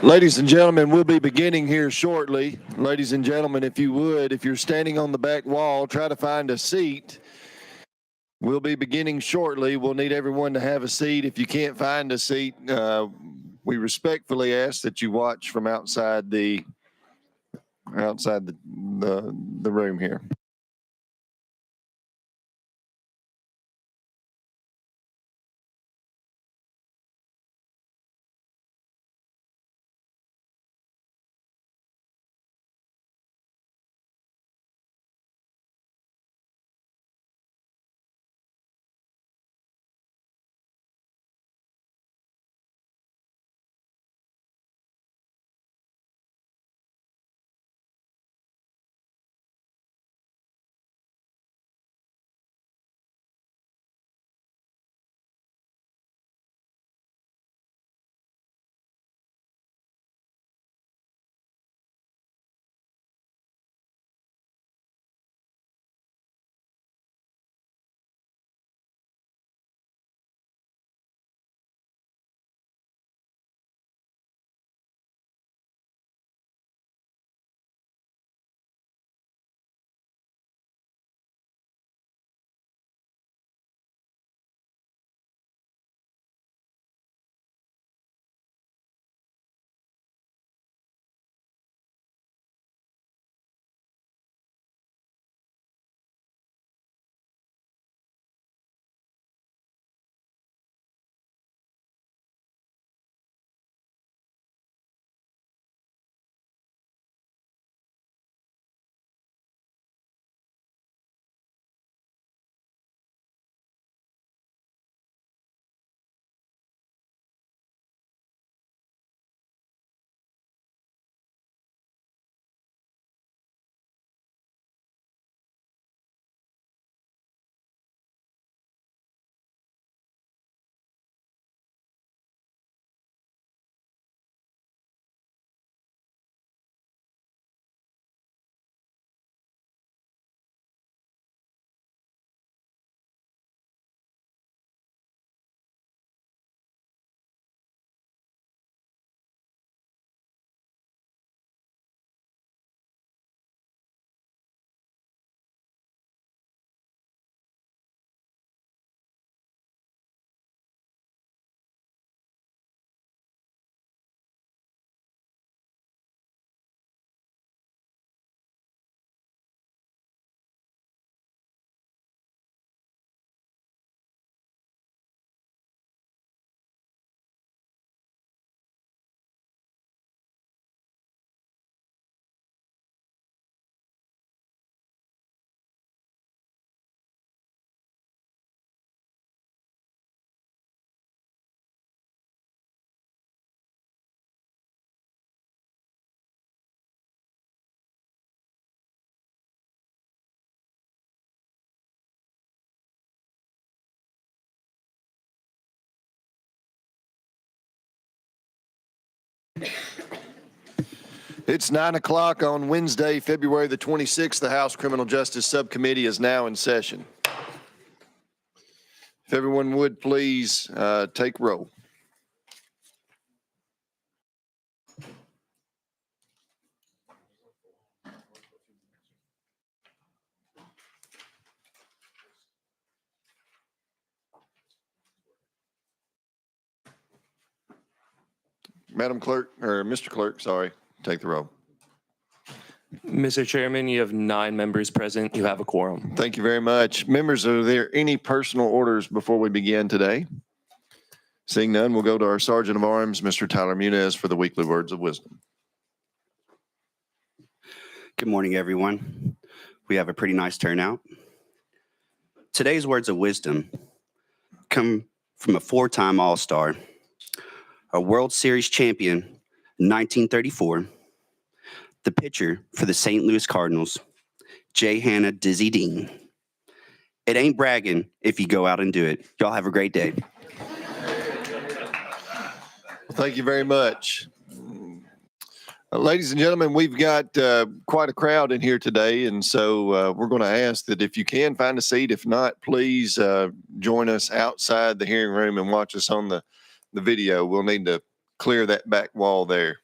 Ladies and gentlemen, we'll be beginning here shortly. Ladies and gentlemen, if you would, if you're standing on the back wall, try to find a seat. We'll be beginning shortly. We'll need everyone to have a seat. If you can't find a seat, we respectfully ask that you watch from outside the room here. It's 9 o'clock on Wednesday, February the 26th. The House Criminal Justice Subcommittee is now in session. If everyone would please take roll. Madam Clerk, or Mr. Clerk, sorry, take the roll. Mr. Chairman, you have 9 members present. You have a quorum. Thank you very much. Members, are there any personal orders before we begin today? Seeing none, we'll go to our Sergeant of Arms, Mr. Tyler Muniz, for the weekly words of wisdom. Good morning, everyone. We have a pretty nice turnout. Today's words of wisdom come from a 4-time All-Star, a World Series champion in 1934, the pitcher for the St. Louis Cardinals, J. Hannah Dizzy Dean. It ain't bragging if you go out and do it. Y'all have a great day. Thank you very much. Ladies and gentlemen, we've got quite a crowd in here today, and so we're going to ask that if you can find a seat, if not, please join us outside the hearing room and watch us on the video. We'll need to clear that back wall there.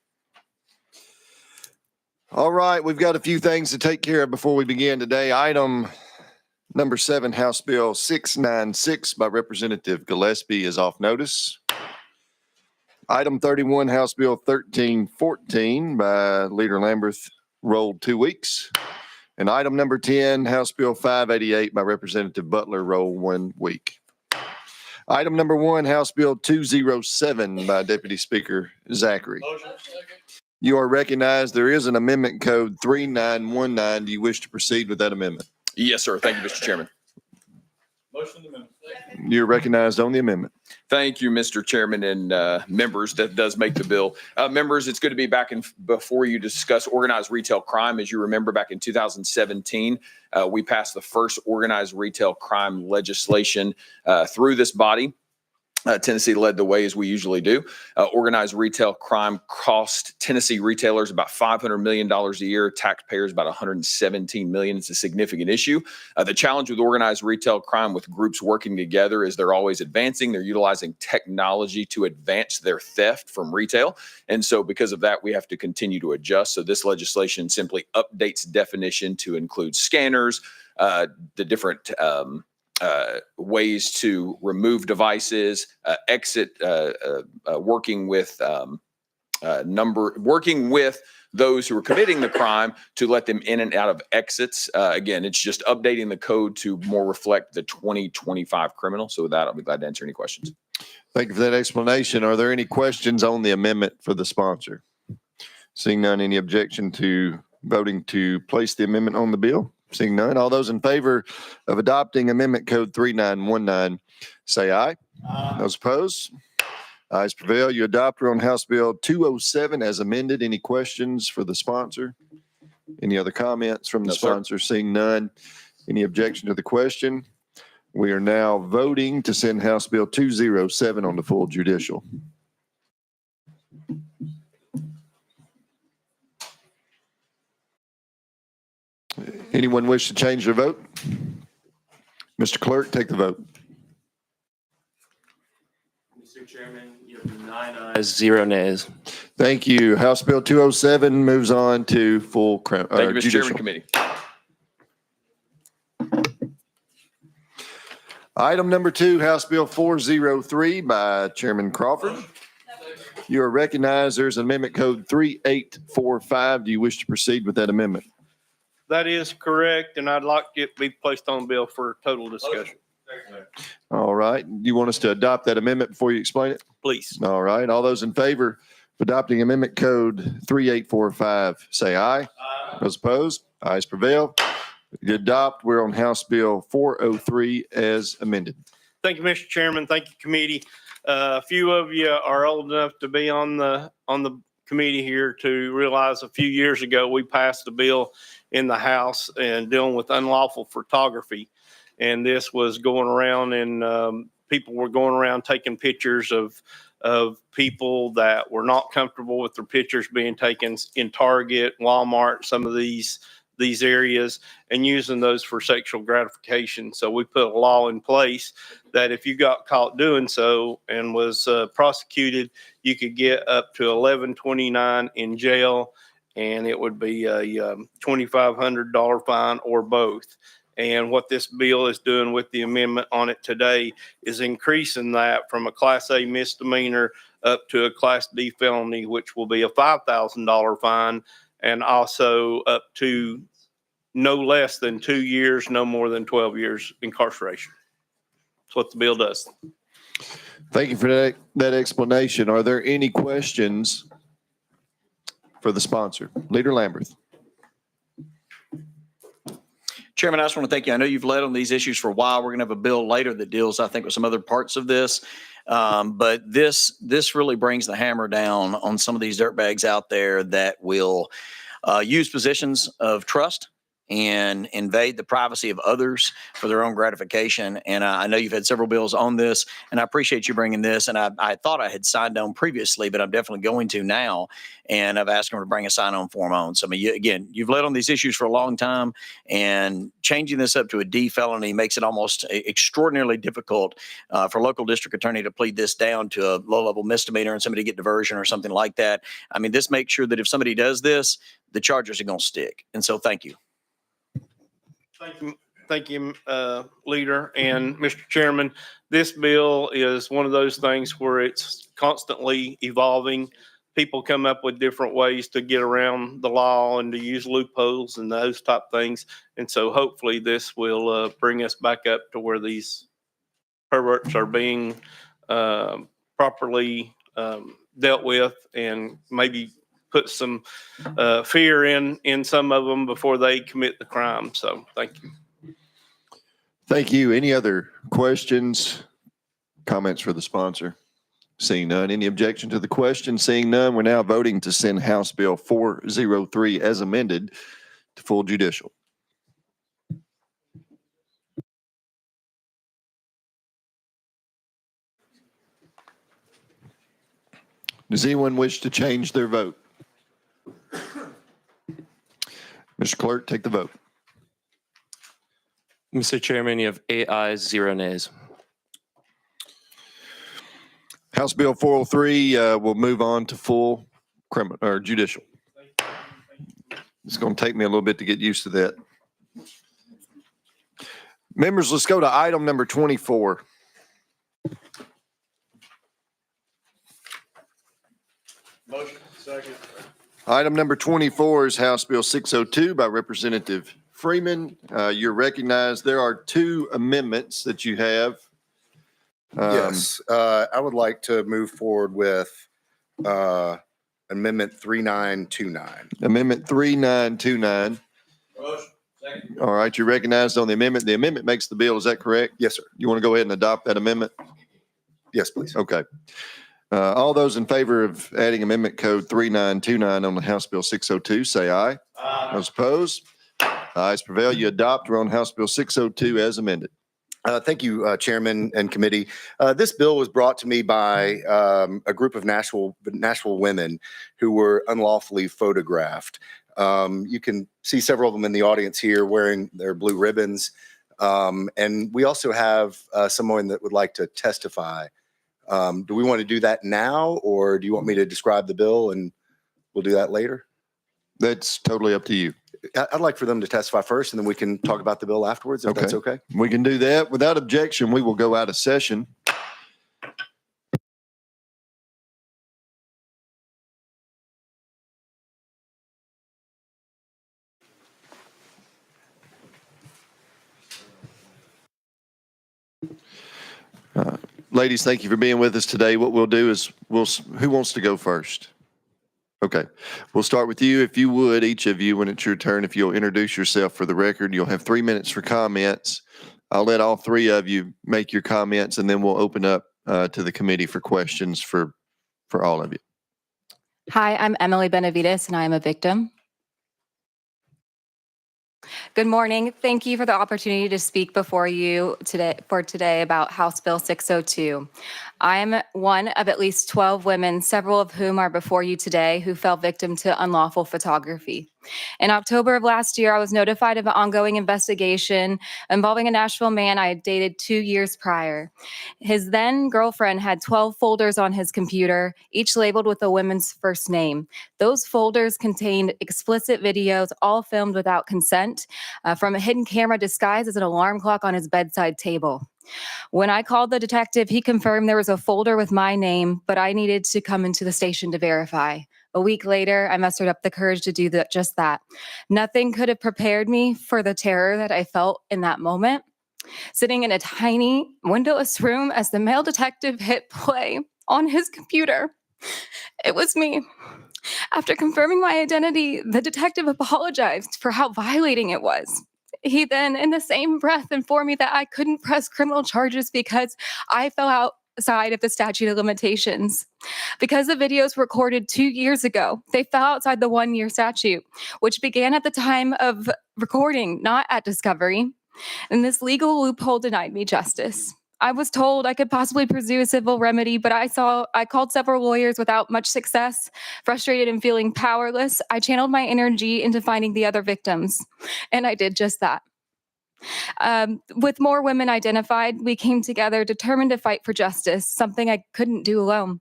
All right, we've got a few things to take care of before we begin today. Item number 7, House Bill 696 by Representative Gillespie is off notice. Item 31, House Bill 1314 by Leader Lamberth, rolled 2 weeks. And item number 10, House Bill 588 by Representative Butler, roll 1 week. Item number 1, House Bill 207 by Deputy Speaker Zachary. You are recognized. There is an amendment code 3919. Do you wish to proceed with that amendment? Yes, sir. Thank you, Mr. Chairman. Motion to amend. You're recognized on the amendment. Thank you, Mr. Chairman and members. That does make the bill. Members, it's good to be back before you discuss organized retail crime. As you remember, back in 2017, we passed the first organized retail crime legislation through this body. Tennessee led the way, as we usually do. Organized retail crime cost Tennessee retailers about $500 million a year, taxpayers about $117 million. It's a significant issue. The challenge with organized retail crime, with groups working together, is they're always advancing. They're utilizing technology to advance their theft from retail. And so because of that, we have to continue to adjust. So this legislation simply updates definition to include scanners, the different ways to remove devices, exit, working with those who are committing the crime to let them in and out of exits. Again, it's just updating the code to more reflect the 2025 criminal. So with that, I'll be glad to answer any questions. Thank you for that explanation. Are there any questions on the amendment for the sponsor? Seeing none, any objection to voting to place the amendment on the bill? Seeing none, all those in favor of adopting amendment code 3919, say aye. Aye. Those opposed? Ayes prevail. You adopt on House Bill 207 as amended. Any questions for the sponsor? Any other comments from the sponsor? Seeing none, any objection to the question? We are now voting to send House Bill 207 on to full judicial. Anyone wish to change their vote? Mr. Clerk, take the vote. Mr. Chairman, you have 9 ayes, 0 nays. Thank you. House Bill 207 moves on to full Thank you, Mr. judicial. Chairman, committee. Item number 2, House Bill 403 by Chairman Crawford. You are recognized. There's amendment code 3845. Do you wish to proceed with that amendment? That is correct, and I'd like it to be placed on bill for total discussion. All right. Do you want us to adopt that amendment before you explain it? Please. All right. All those in favor of adopting amendment code 3845, say aye. Aye. Those opposed? Ayes prevail. You adopt. We're on House Bill 403 as amended. Thank you, Mr. Chairman. Thank you, committee. A few of you are old enough to be on the committee here to realize a few years ago we passed a bill in the House and dealing with unlawful photography. And this was going around, and people were going around taking pictures of people that were not comfortable with their pictures being taken in Target, Walmart, some of these areas, and using those for sexual gratification. So we put a law in place that if you got caught doing so and was prosecuted, you could get up to $11.29 in jail, and it would be a $2,500 fine or both. And what this bill is doing with the amendment on it today is increasing that from a Class A misdemeanor up to a Class D felony, which will be a $5,000 fine, and also up to no less than 2 years, no more than 12 years incarceration. That's what the bill does. Thank you for that explanation. Are there any questions for the sponsor? Leader Lamberth. Chairman, I just want to thank you. I know you've led on these issues for a while. We're going to have a bill later that deals, I think, with some other parts of this. But this really brings the hammer down on some of these dirtbags out there that will use positions of trust and invade the privacy of others for their own gratification. And I know you've had several bills on this, and I appreciate you bringing this. And I thought I had signed on previously, but I'm definitely going to now. And I've asked them to bring a sign-on form on. So, I mean, again, you've led on these issues for a long time, and changing this up to a D felony makes it almost extraordinarily difficult for a local district attorney to plead this down to a low-level misdemeanor and somebody get diversion or something like that. I mean, this makes sure that if somebody does this, the charges are going to stick. And so thank you. Thank you, Leader and Mr. Chairman. This bill is one of those things where it's constantly evolving. People come up with different ways to get around the law and to use loopholes and those type things. And so hopefully this will bring us back up to where these perverts are being properly dealt with, and maybe put some fear in some of them before they commit the crime. So thank you. Thank you. Any other questions, comments for the sponsor? Seeing none. Any objection to the question? Seeing none, we're now voting to send House Bill 403 as amended to full judicial. Does anyone wish to change their vote? Mr. Clerk, take the vote. Mr. Chairman, you have 8 ayes, 0 nays. House Bill 403 will move on to full criminal or judicial. It's going to take me a little bit to get used to that. Members, let's go to item number 24. Motion. Second. Item number 24 is House Bill 602 by Representative Freeman. You're recognized. There are 2 amendments that you have. Yes, I would like to move forward with Amendment 3929. Amendment 3929. Motion. Second. All right, you're recognized on the amendment. The amendment makes the bill. Is that correct? Yes, sir. You want to go ahead and adopt that amendment? Yes, please. Okay. All those in favor of adding amendment code 3929 on the House Bill 602, say aye. Aye. Those opposed? Ayes prevail. You adopt. We're on House Bill 602 as amended. Thank you, Chairman and committee. This bill was brought to me by a group of Nashville women who were unlawfully photographed. You can see several of them in the audience here wearing their blue ribbons. And we also have someone that would like to testify. Do we want to do that now, or do you want me to describe the bill and we'll do that later? That's totally up to you. I'd like for them to testify first, and then we can talk about the bill afterwards, if that's okay. We can do that. Without objection, we will go out of session. Ladies, thank you for being with us today. What we'll do is who wants to go first? Okay, we'll start with you. If you would, each of you, when it's your turn, if you'll introduce yourself for the record, you'll have 3 minutes for comments. I'll let all 3 of you make your comments, and then we'll open up to the committee for questions for all of you. Hi, I'm Emily Benavides, and I am a victim. Good morning. Thank you for the opportunity to speak before you today about House Bill 602. I'm one of at least 12 women, several of whom are before you today, who fell victim to unlawful photography. In October of last year, I was notified of an ongoing investigation involving a Nashville man I had dated 2 years prior. His then girlfriend had 12 folders on his computer, each labeled with a woman's first name. Those folders contained explicit videos, all filmed without consent, from a hidden camera disguised as an alarm clock on his bedside table. When I called the detective, he confirmed there was a folder with my name, but I needed to come into the station to verify. A week later, I mustered up the courage to do just that. Nothing could have prepared me for the terror that I felt in that moment. Sitting in a tiny, windowless room as the male detective hit play on his computer, it was me. After confirming my identity, the detective apologized for how violating it was. He then, in the same breath, informed me that I couldn't press criminal charges because I fell outside of the statute of limitations. Because the videos were recorded 2 years ago, they fell outside the 1-year statute, which began at the time of recording, not at discovery. And this legal loophole denied me justice. I was told I could possibly pursue a civil remedy, but I called several lawyers without much success. Frustrated and feeling powerless, I channeled my energy into finding the other victims, and I did just that. With more women identified, we came together determined to fight for justice, something I couldn't do alone.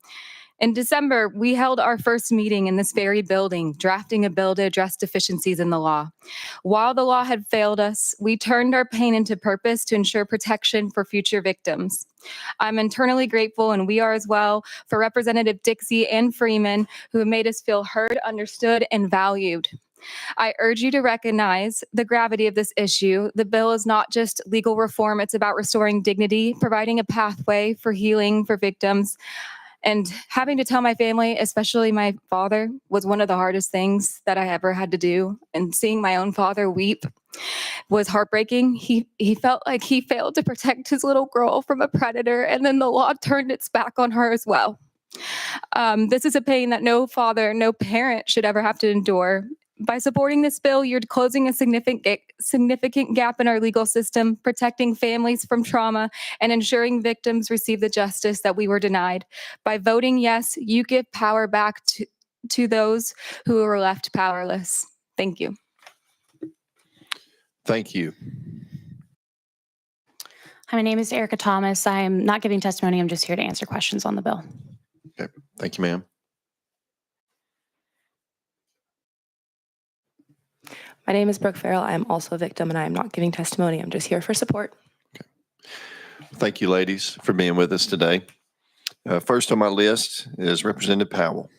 In December, we held our first meeting in this very building, drafting a bill to address deficiencies in the law. While the law had failed us, we turned our pain into purpose to ensure protection for future victims. I'm internally grateful, and we are as well, for Representative Dixie and Freeman, who have made us feel heard, understood, and valued. I urge you to recognize the gravity of this issue. The bill is not just legal reform, it's about restoring dignity, providing a pathway for healing for victims. And having to tell my family, especially my father, was one of the hardest things that I ever had to do. And seeing my own father weep was heartbreaking. He felt like he failed to protect his little girl from a predator, and then the law turned its back on her as well. This is a pain that no father, no parent should ever have to endure. By supporting this bill, you're closing a significant gap in our legal system, protecting families from trauma, and ensuring victims receive the justice that we were denied. By voting yes, you give power back to those who were left powerless. Thank you. Thank you. Hi, my name is Erica Thomas. I am not giving testimony. I'm just here to answer questions on the bill. Okay. Thank you, ma'am. My name is Brooke Farrell. I am also a victim, and I am not giving testimony. I'm just here for support. Okay. Thank you, ladies, for being with us today. First on my list is Representative Powell.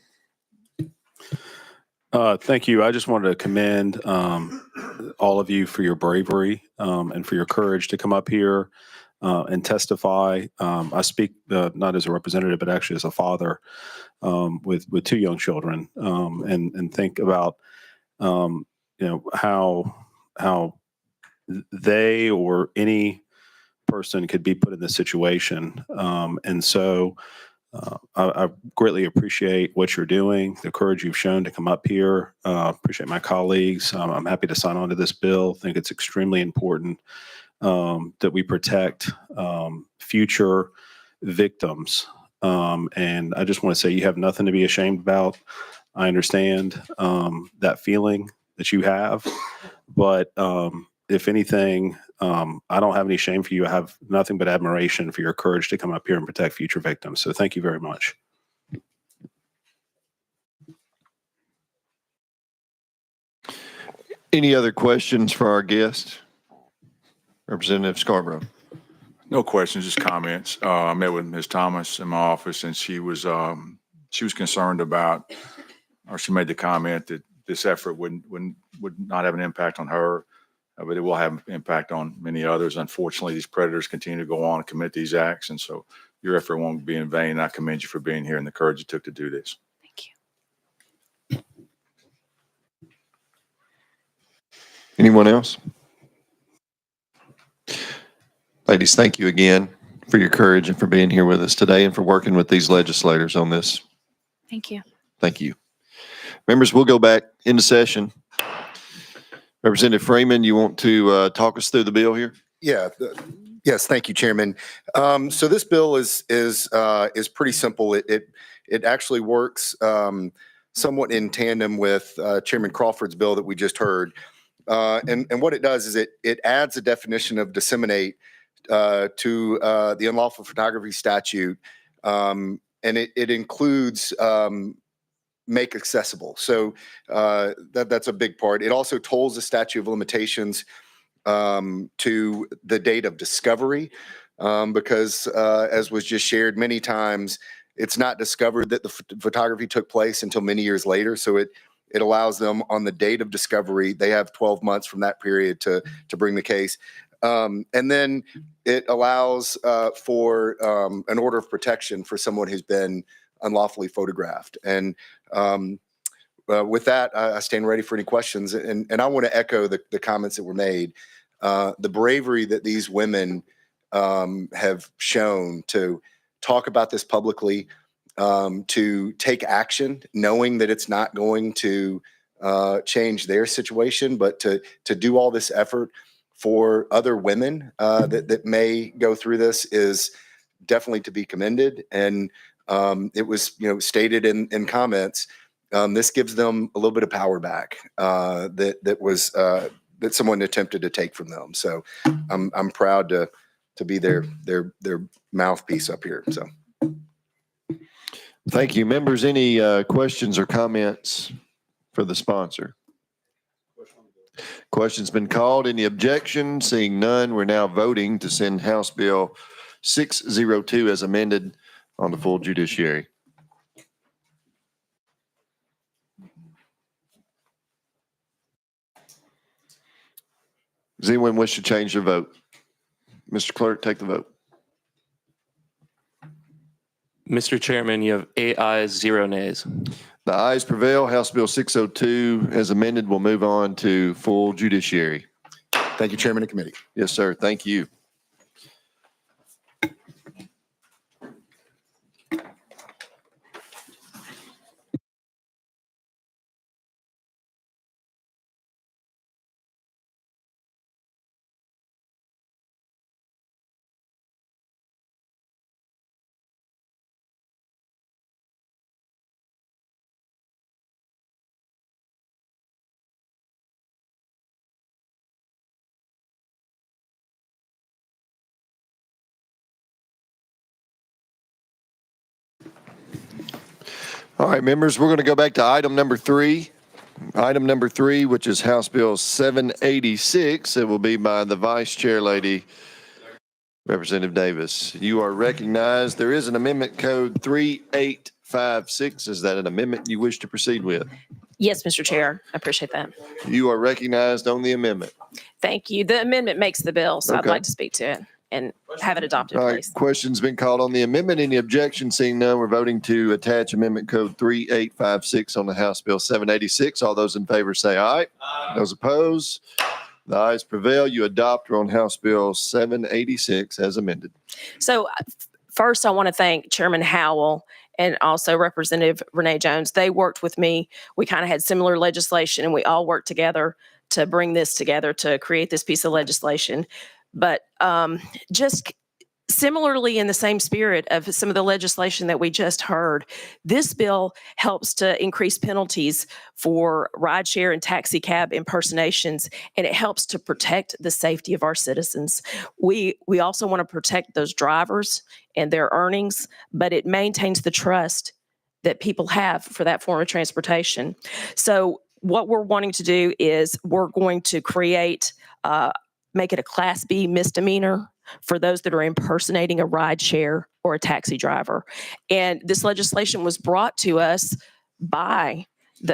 Thank you. I just wanted to commend all of you for your bravery and for your courage to come up here and testify. I speak not as a representative, but actually as a father with 2 young children, and think about how they or any person could be put in this situation. And so I greatly appreciate what you're doing, the courage you've shown to come up here. Appreciate my colleagues. I'm happy to sign on to this bill. I think it's extremely important that we protect future victims. And I just want to say you have nothing to be ashamed about. I understand that feeling that you have, but if anything, I don't have any shame for you. I have nothing but admiration for your courage to come up here and protect future victims. So thank you very much. Any other questions for our guest? Representative Scarborough. No questions, just comments. I met with Ms. Thomas in my office, and she was concerned about, or she made the comment that this effort would not have an impact on her, but it will have an impact on many others. Unfortunately, these predators continue to go on and commit these acts, and so your effort won't be in vain. I commend you for being here and the courage you took to do this. Thank you. Anyone else? Ladies, thank you again for your courage and for being here with us today and for working with these legislators on this. Thank you. Thank you. Members, we'll go back into session. Representative Freeman, you want to talk us through the bill here? Yeah. Yes. Thank you, Chairman. So this bill is pretty simple. It actually works somewhat in tandem with Chairman Crawford's bill that we just heard. And what it does is it adds a definition of disseminate to the unlawful photography statute, and it includes make accessible. So that's a big part. It also tolls the statute of limitations to the date of discovery, because as was just shared many times, it's not discovered that the photography took place until many years later. So it allows them on the date of discovery, they have 12 months from that period to bring the case. And then it allows for an order of protection for someone who's been unlawfully photographed. And with that, I stand ready for any questions. And I want to echo the comments that were made. The bravery that these women have shown to talk about this publicly, to take action, knowing that it's not going to change their situation, but to do all this effort for other women that may go through this is definitely to be commended. And it was, stated in comments. This gives them a little bit of power back that someone attempted to take from them. So I'm proud to be their mouthpiece up here. So Thank you. Members, any questions or comments for the sponsor? Question's been called. Any objection? Seeing none, we're now voting to send House Bill 602 as amended on the full judiciary. Does anyone wish to change their vote? Mr. Clerk, take the vote. Mr. Chairman, you have 8 ayes, 0 nays. The ayes prevail. House Bill 602 as amended will move on to full judiciary. thank you, Chairman and committee. Yes, sir. Thank you. All right, members, we're going to go back to item number 3. Item number 3, which is House Bill 786. It will be by the Vice Chair Lady, Representative Davis. You are recognized. There is an amendment code 3856. Is that an amendment you wish to proceed with? Yes, Mr. Chair. I appreciate that. You are recognized on the amendment. Thank you. The amendment makes the bill, so I'd Okay. like to speak to it and have it adopted, All right, please. question's been called on the amendment. Any objection? Seeing none, we're voting to attach amendment code 3856 on the House Bill 786. All those in favor say aye. Those opposed? The ayes prevail. You adopt on House Bill 786 as amended. So first, I want to thank Chairman Howell and also Representative Renee Jones. They worked with me. We kind of had similar legislation, and we all worked together to bring this together to create this piece of legislation. But just similarly in the same spirit of some of the legislation that we just heard, this bill helps to increase penalties for rideshare and taxi cab impersonations, and it helps to protect the safety of our citizens. We also want to protect those drivers and their earnings, but it maintains the trust that people have for that form of transportation. So what we're wanting to do is we're going to create make it a Class B misdemeanor for those that are impersonating a ride share or a taxi driver. And this legislation was brought to us by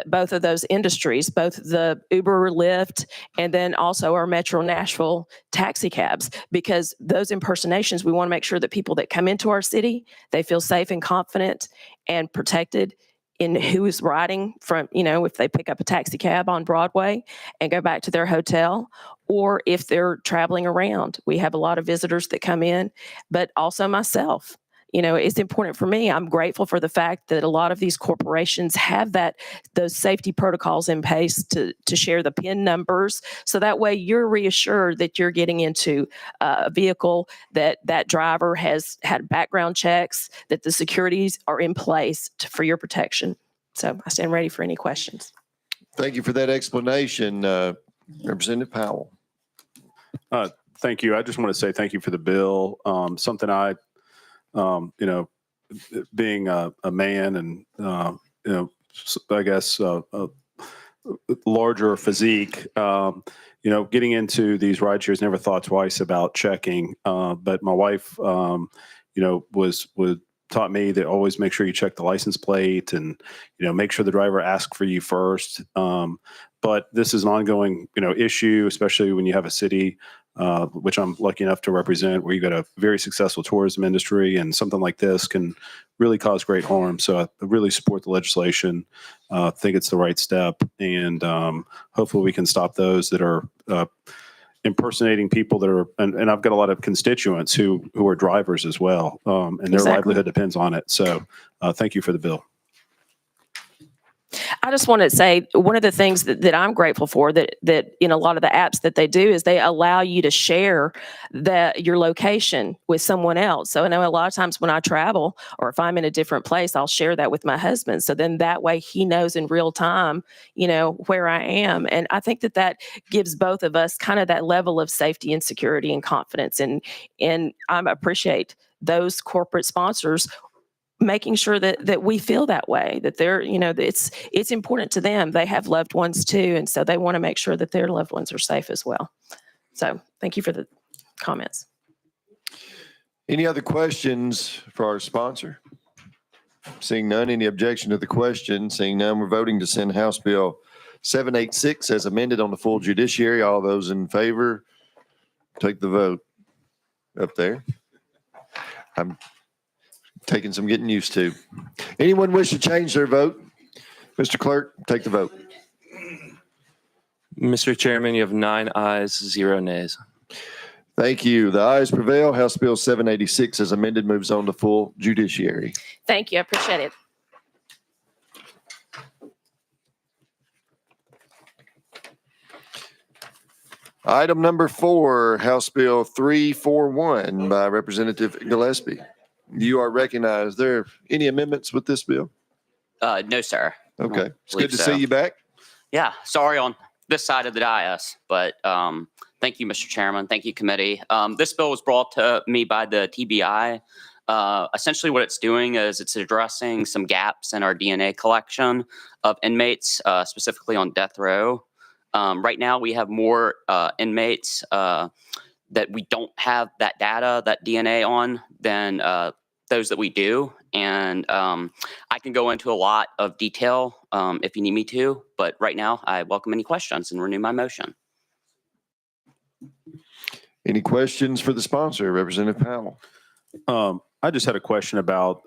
both of those industries, both the Uber, Lyft, and then also our Metro Nashville taxi cabs, because those impersonations, we want to make sure that people that come into our city, they feel safe and confident and protected in who is riding from, if they pick up a taxi cab on Broadway and go back to their hotel, or if they're traveling around. We have a lot of visitors that come in, but also myself. It's important for me. I'm grateful for the fact that a lot of these corporations have those safety protocols in place to share the PIN numbers. So that way you're reassured that you're getting into a vehicle, that driver has had background checks, that the securities are in place for your protection. So I stand ready for any questions. Thank you for that explanation, Representative Powell. Thank you. I just want to say thank you for the bill. Something being a man and, I guess, a larger physique, getting into these ride shares, never thought twice about checking. But my wife, taught me that always make sure you check the license plate and, make sure the driver asks for you first. But this is an ongoing, issue, especially when you have a city, which I'm lucky enough to represent, where you've got a very successful tourism industry, and something like this can really cause great harm. So I really support the legislation. Think it's the right step, and hopefully we can stop those that are impersonating people that are, and I've got a lot of constituents who are drivers as well, and their Exactly. livelihood depends on it. So thank you for the bill. I just want to say one of the things that I'm grateful for that in a lot of the apps that they do is they allow you to share your location with someone else. So I know a lot of times when I travel or if I'm in a different place, I'll share that with my husband. So then that way he knows in real time, where I am. And I think that gives both of us kind of that level of safety and security and confidence. And I appreciate those corporate sponsors making sure that we feel that way, that they're, it's important to them. They have loved ones too. And so they want to make sure that their loved ones are safe as well. So thank you for the comments. Any other questions for our sponsor? Seeing none, any objection to the question? Seeing none, we're voting to send House Bill 786 as amended on the full judiciary. All those in favor, take the vote up there. I'm taking some getting used to. Anyone wish to change their vote? Mr. Clerk, take the vote. Mr. Chairman, you have 9 ayes, 0 nays. Thank you. The ayes prevail. House Bill 786 as amended moves on to full judiciary. Thank you. I appreciate it. Item number 4, House Bill 341 by Representative Gillespie. You are recognized. There any amendments with this bill? No, sir. Okay. It's good to so. see you back. Yeah, sorry on this side of the dais, but thank you, Mr. Chairman. Thank you, committee. This bill was brought to me by the TBI. Essentially what it's doing is it's addressing some gaps in our DNA collection of inmates, specifically on death row. Right now, we have more inmates that we don't have that data, that DNA on, than those that we do. And I can go into a lot of detail if you need me to, but right now I welcome any questions and renew my motion. Any questions for the sponsor, Representative Powell? I just had a question about,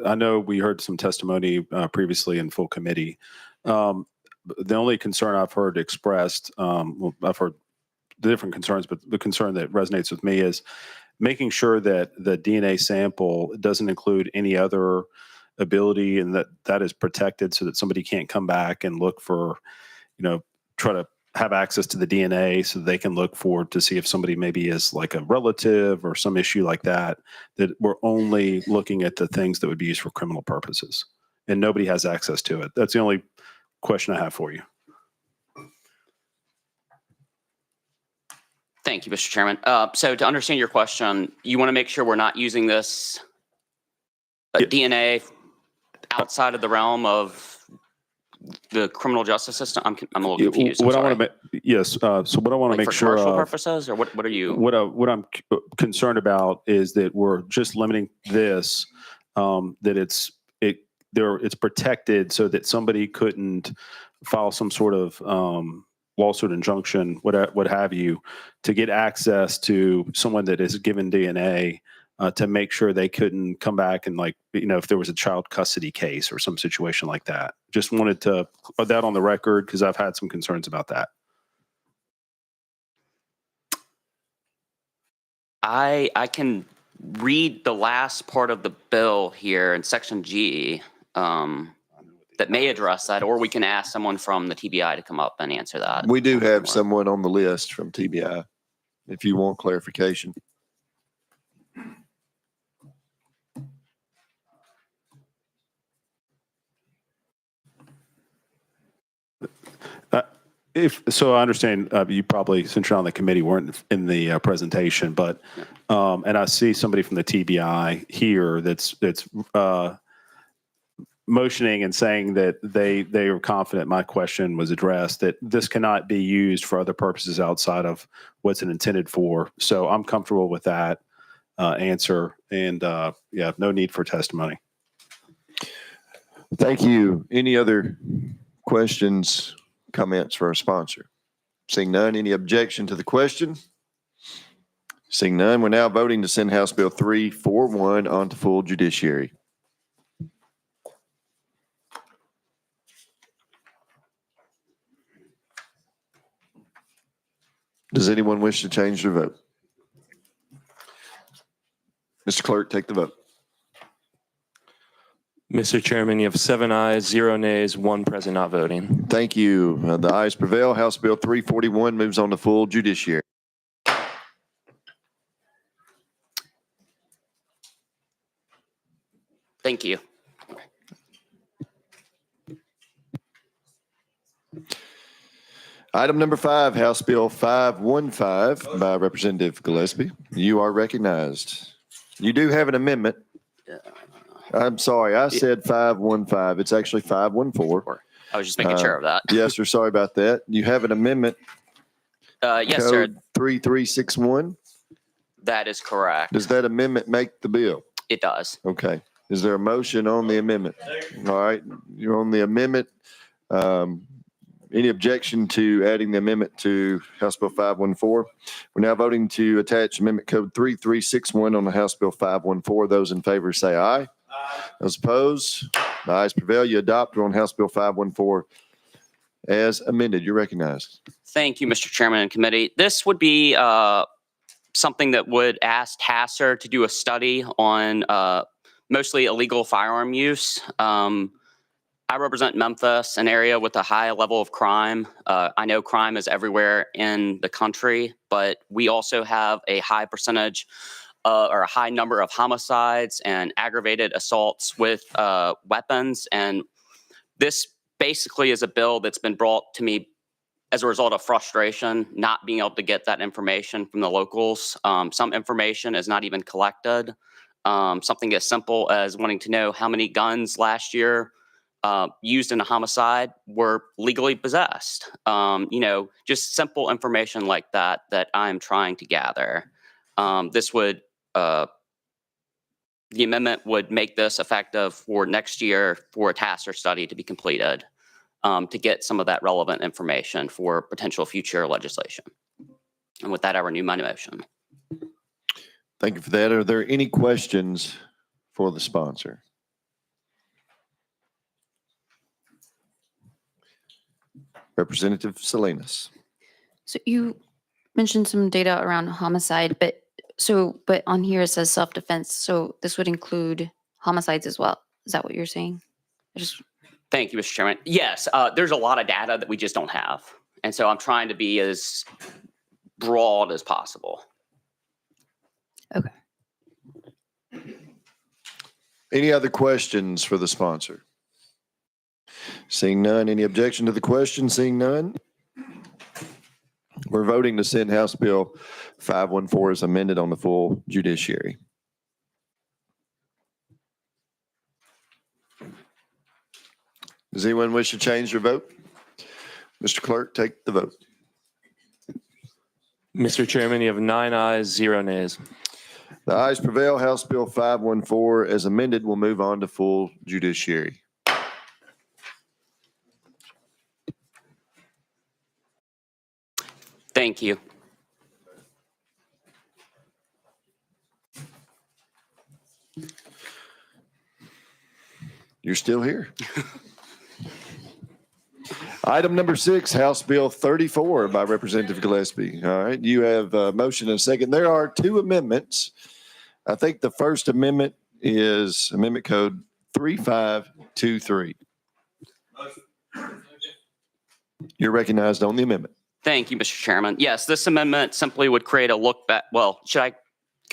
I know we heard some testimony previously in full committee. The only concern I've heard expressed, well, I've heard the different concerns, but the concern that resonates with me is making sure that the DNA sample doesn't include any other ability and that is protected so that somebody can't come back and look for, try to have access to the DNA so they can look for to see if somebody maybe is like a relative or some issue like that, that we're only looking at the things that would be used for criminal purposes and nobody has access to it. That's the only question I have for you. Thank you, Mr. Chairman. So to understand your question, you want to make sure we're not using this DNA outside of the realm of the criminal justice system? I'm a little confused. What I want to make, yes. So what I want to make for sure commercial of, purposes, or what are you? What I'm concerned about is that we're just limiting this, that it's protected so that somebody couldn't file some sort of lawsuit, injunction, what have you, to get access to someone that is given DNA to make sure they couldn't come back and if there was a child custody case or some situation like that. Just wanted to put that on the record because I've had some concerns about that. I can read the last part of the bill here in section G that may address that, or we can ask someone from the TBI to come up and answer that. We do have someone on the list from TBI if you want clarification. If so, I understand you probably, since you're on the committee, weren't in the presentation, but and I see somebody from the TBI here that's motioning and saying that they are confident my question was addressed, that this cannot be used for other purposes outside of what's it intended for. So I'm comfortable with that answer, and yeah, no need for testimony. Thank you. Any other questions, comments for our sponsor? Seeing none, any objection to the question? Seeing none, we're now voting to send House Bill 341 on to full judiciary. Does anyone wish to change their vote? Mr. Clerk, take the vote. Mr. Chairman, you have 7 ayes, 0 nays, 1 present not voting. Thank you. The ayes prevail. House Bill 341 moves on to full judiciary. Thank you. Item number 5, House Bill 515 by Representative Gillespie. You are recognized. You do have an amendment. I'm sorry, I said 515. It's actually 514. I was just making sure of that. Yes, sir. Sorry about that. You have an amendment. Yes, sir. Code 3361. That is correct. Does that amendment make the bill? It does. Okay. Is there a motion on the amendment? All right. You're on the amendment. Any objection to adding the amendment to House Bill 514? We're now voting to attach Amendment Code 3361 on the House Bill 514. Those in favor say aye. Those opposed? The ayes prevail. You adopt on House Bill 514 as amended. You're recognized. Thank you, Mr. Chairman and committee. This would be something that would ask TASER to do a study on mostly illegal firearm use. I represent Memphis, an area with a high level of crime. I know crime is everywhere in the country, but we also have a high percentage or a high number of homicides and aggravated assaults with weapons. And this basically is a bill that's been brought to me as a result of frustration, not being able to get that information from the locals. Some information is not even collected. Something as simple as wanting to know how many guns last year used in a homicide were legally possessed. Just simple information like that I'm trying to gather. The amendment would make this effective for next year for a TASER study to be completed to get some of that relevant information for potential future legislation. And with that, I renew my motion. Thank you for that. Are there any questions for the sponsor? Representative Salinas. So you mentioned some data around homicide, but on here it says self-defense. So this would include homicides as well. Is that what you're saying? Thank you, Mr. Chairman. Yes, there's a lot of data that we just don't have. And so I'm trying to be as broad as possible. Okay. Any other questions for the sponsor? Seeing none, any objection to the question? Seeing none, we're voting to send House Bill 514 as amended on the full judiciary. Does anyone wish to change their vote? Mr. Clerk, take the vote. Mr. Chairman, you have 9 ayes, 0 nays. The ayes prevail. House Bill 514 as amended will move on to full judiciary. Thank you. You're still here. Item number 6, House Bill 34 by Representative Gillespie. All right, you have a motion and a second. There are 2 amendments. I think the first amendment is Amendment Code 3523. You're recognized on the amendment. Thank you, Mr. Chairman. Yes, this amendment simply would create a look back. Well, can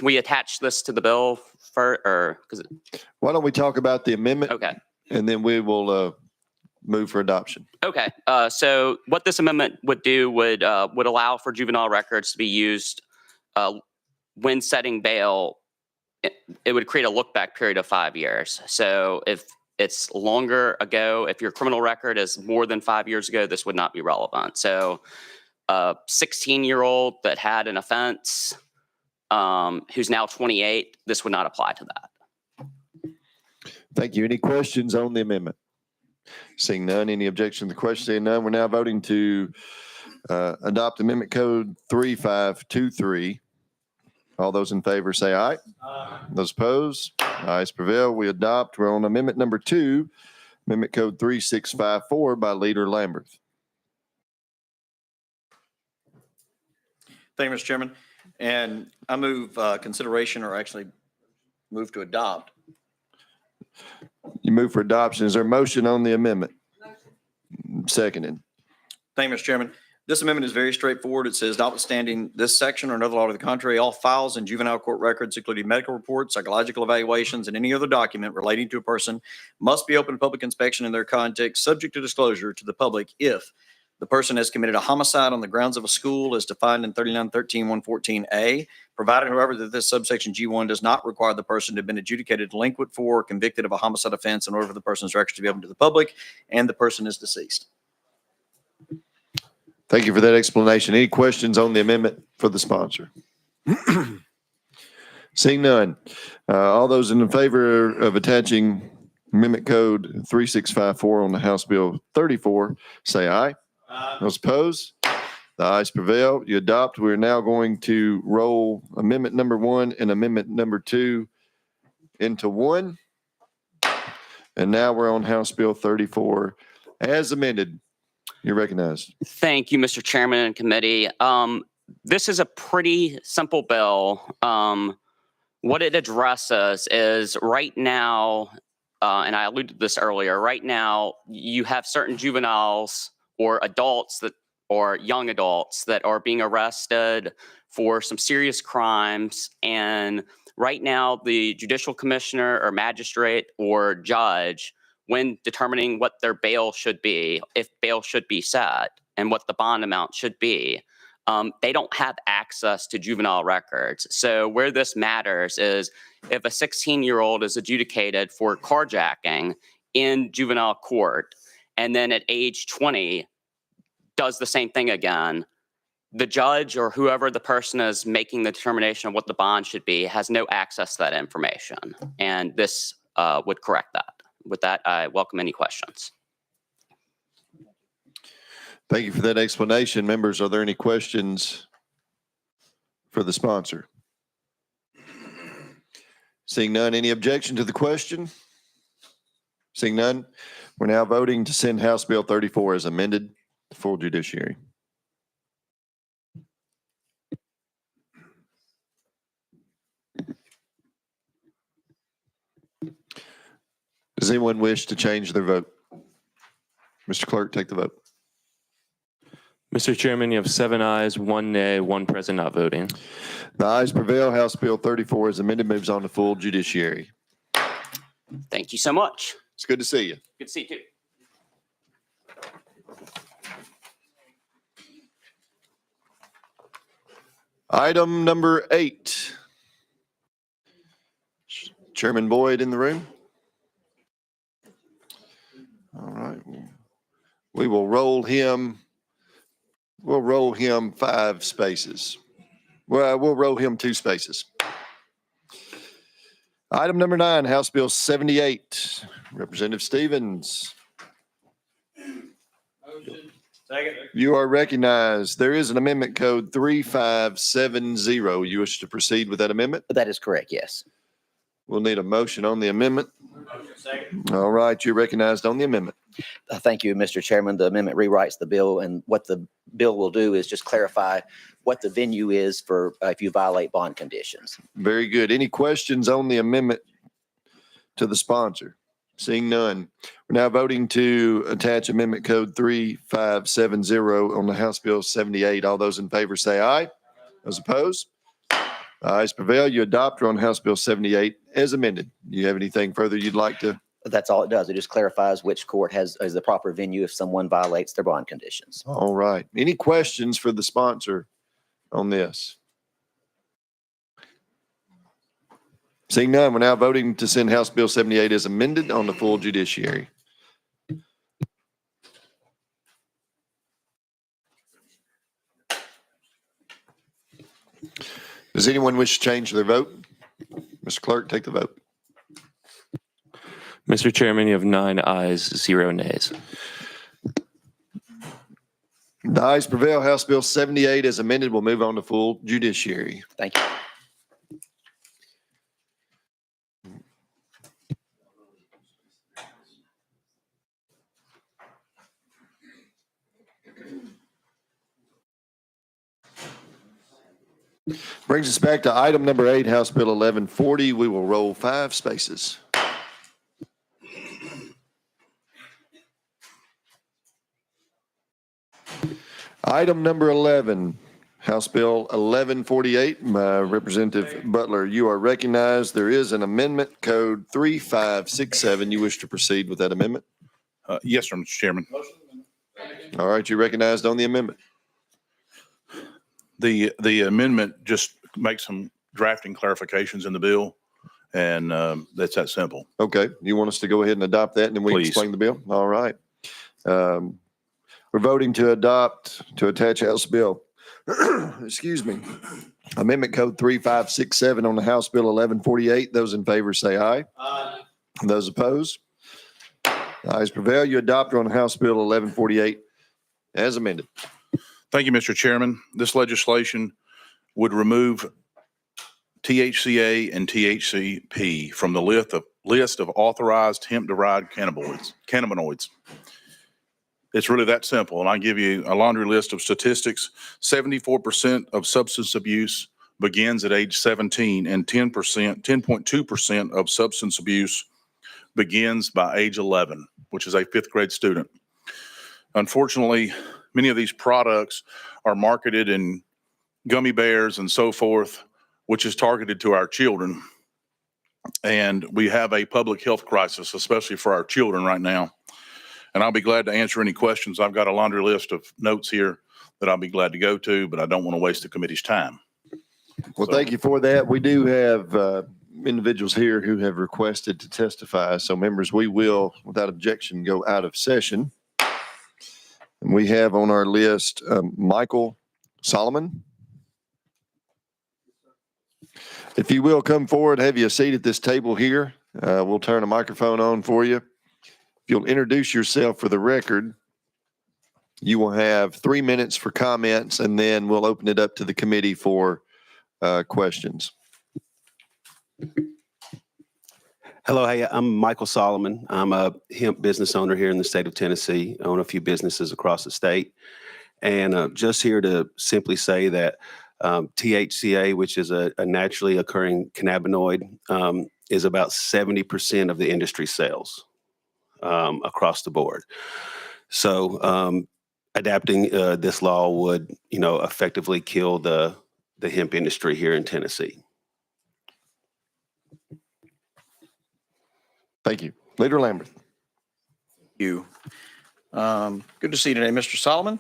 we attach this to the bill Why don't we talk about the amendment? Okay. And then we will move for adoption. Okay. So what this amendment would do would allow for juvenile records to be used when setting bail. It would create a look back period of 5 years. So if it's longer ago, if your criminal record is more than 5 years ago, this would not be relevant. So a 16-year-old that had an offense who's now 28, this would not apply to that. Thank you. Any questions on the amendment? Seeing none, any objection to the question? Seeing none, we're now voting to adopt Amendment Code 3523. All those in favor say aye. Aye. Those opposed? Ayes prevail. We adopt. We're on Amendment number 2, Amendment Code 3654 by Leader Lamberth. Thank you, Mr. Chairman. And I move consideration or actually move to adopt. You move for adoption. Is there a motion on the amendment? Seconded. Thank you, Mr. Chairman. This amendment is very straightforward. It says, notwithstanding this section or another law to the contrary, all files and juvenile court records, including medical reports, psychological evaluations, and any other document relating to a person must be open to public inspection in their context, subject to disclosure to the public if the person has committed a homicide on the grounds of a school as defined in 3913-114A, provided, however, that this subsection G1 does not require the person to have been adjudicated delinquent for or convicted of a homicide offense in order for the person's records to be open to the public, and the person is deceased. Thank you for that explanation. Any questions on the amendment for the sponsor? Seeing none. All those in favor of attaching Amendment Code 3654 on the House Bill 34, say aye. Those opposed? The ayes prevail. You adopt. We're now going to roll Amendment number 1 and Amendment number 2 into one. And now we're on House Bill 34 as amended. You're recognized. Thank you, Mr. Chairman and committee. This is a pretty simple bill. What it addresses is right now, and I alluded to this earlier, right now you have certain juveniles or adults that, or young adults that are being arrested for some serious crimes. And right now the judicial commissioner or magistrate or judge, when determining what their bail should be, if bail should be set, and what the bond amount should be, they don't have access to juvenile records. So where this matters is if a 16-year-old is adjudicated for carjacking in juvenile court, and then at age 20 does the same thing again, the judge or whoever the person is making the determination of what the bond should be has no access to that information. And this would correct that. With that, I welcome any questions. Thank you for that explanation. Members, are there any questions for the sponsor? Seeing none, any objection to the question? Seeing none, we're now voting to send House Bill 34 as amended to full judiciary. Does anyone wish to change their vote? Mr. Clerk, take the vote. Mr. Chairman, you have 7 ayes, 1 nay, 1 present not voting. The ayes prevail. House Bill 34 as amended moves on to full judiciary. Thank you so much. It's good to see you. Good to see you too. Item number 8. Chairman Boyd in the room. All right. We will roll him. We'll roll him 5 spaces. Well, we'll roll him 2 spaces. Item number 9, House Bill 78. Representative Stevens. Motion. Second. You are recognized. There is an amendment code 3570. You wish to proceed with that amendment? That is correct, yes. We'll need a motion on the amendment. Second. All right, you're recognized on the amendment. Thank you, Mr. Chairman. The amendment rewrites the bill, and what the bill will do is just clarify what the venue is for if you violate bond conditions. Very good. Any questions on the amendment to the sponsor? Seeing none. We're now voting to attach amendment code 3570 on the House Bill 78. All those in favor say aye. Those opposed? The ayes prevail. You adopt on House Bill 78 as amended. Do you have anything further you'd like to? That's all it does. It just clarifies which court is the proper venue if someone violates their bond conditions. All right. Any questions for the sponsor on this? Seeing none, we're now voting to send House Bill 78 as amended on the full judiciary. Does anyone wish to change their vote? Mr. Clerk, take the vote. Mr. Chairman, you have 9 ayes, 0 nays. The ayes prevail. House Bill 78 as amended will move on to full judiciary. Thank you. Brings us back to item number 8, House Bill 1140. We will roll 5 spaces. Item number 11, House Bill 1148. Representative Butler, you are recognized. There is an amendment, code 3567. You wish to proceed with that amendment? Yes, sir, Mr. Chairman. All right, you're recognized on the amendment. The amendment just makes some drafting clarifications in the bill, and that's that simple. Okay, you want us to go ahead and adopt that, and then we can Please. explain the bill? All right. We're voting to attach House Bill, excuse me, Amendment Code 3567 on the House Bill 1148. Those in favor say aye. Aye. Those opposed? Ayes prevail. You adopt on House Bill 1148 as amended. Thank you, Mr. Chairman. This legislation would remove THCA and THCP from the list of authorized hemp-derived cannabinoids. It's really that simple, and I give you a laundry list of statistics. 74% of substance abuse begins at age 17, and 10.2% of substance abuse begins by age 11, which is a 5th grade student. Unfortunately, many of these products are marketed in gummy bears and so forth, which is targeted to our children. And we have a public health crisis, especially for our children right now. And I'll be glad to answer any questions. I've got a laundry list of notes here that I'll be glad to go to, but I don't want to waste the committee's time. Well, thank you for that. We do have individuals here who have requested to testify. So members, we will, without objection, go out of session. And we have on our list, Michael Solomon. If you will come forward, have you a seat at this table here. We'll turn a microphone on for you. If you'll introduce yourself for the record, you will have 3 minutes for comments, and then we'll open it up to the committee for questions. Hello, hey, I'm Michael Solomon. I'm a hemp business owner here in the state of Tennessee. I own a few businesses across the state. And just here to simply say that THCA, which is a naturally occurring cannabinoid, is about 70% of the industry sales across the board. So adapting this law would, effectively kill the hemp industry here in Tennessee. Thank you. Leader Lambert. You. Good to see you today, Mr. Solomon.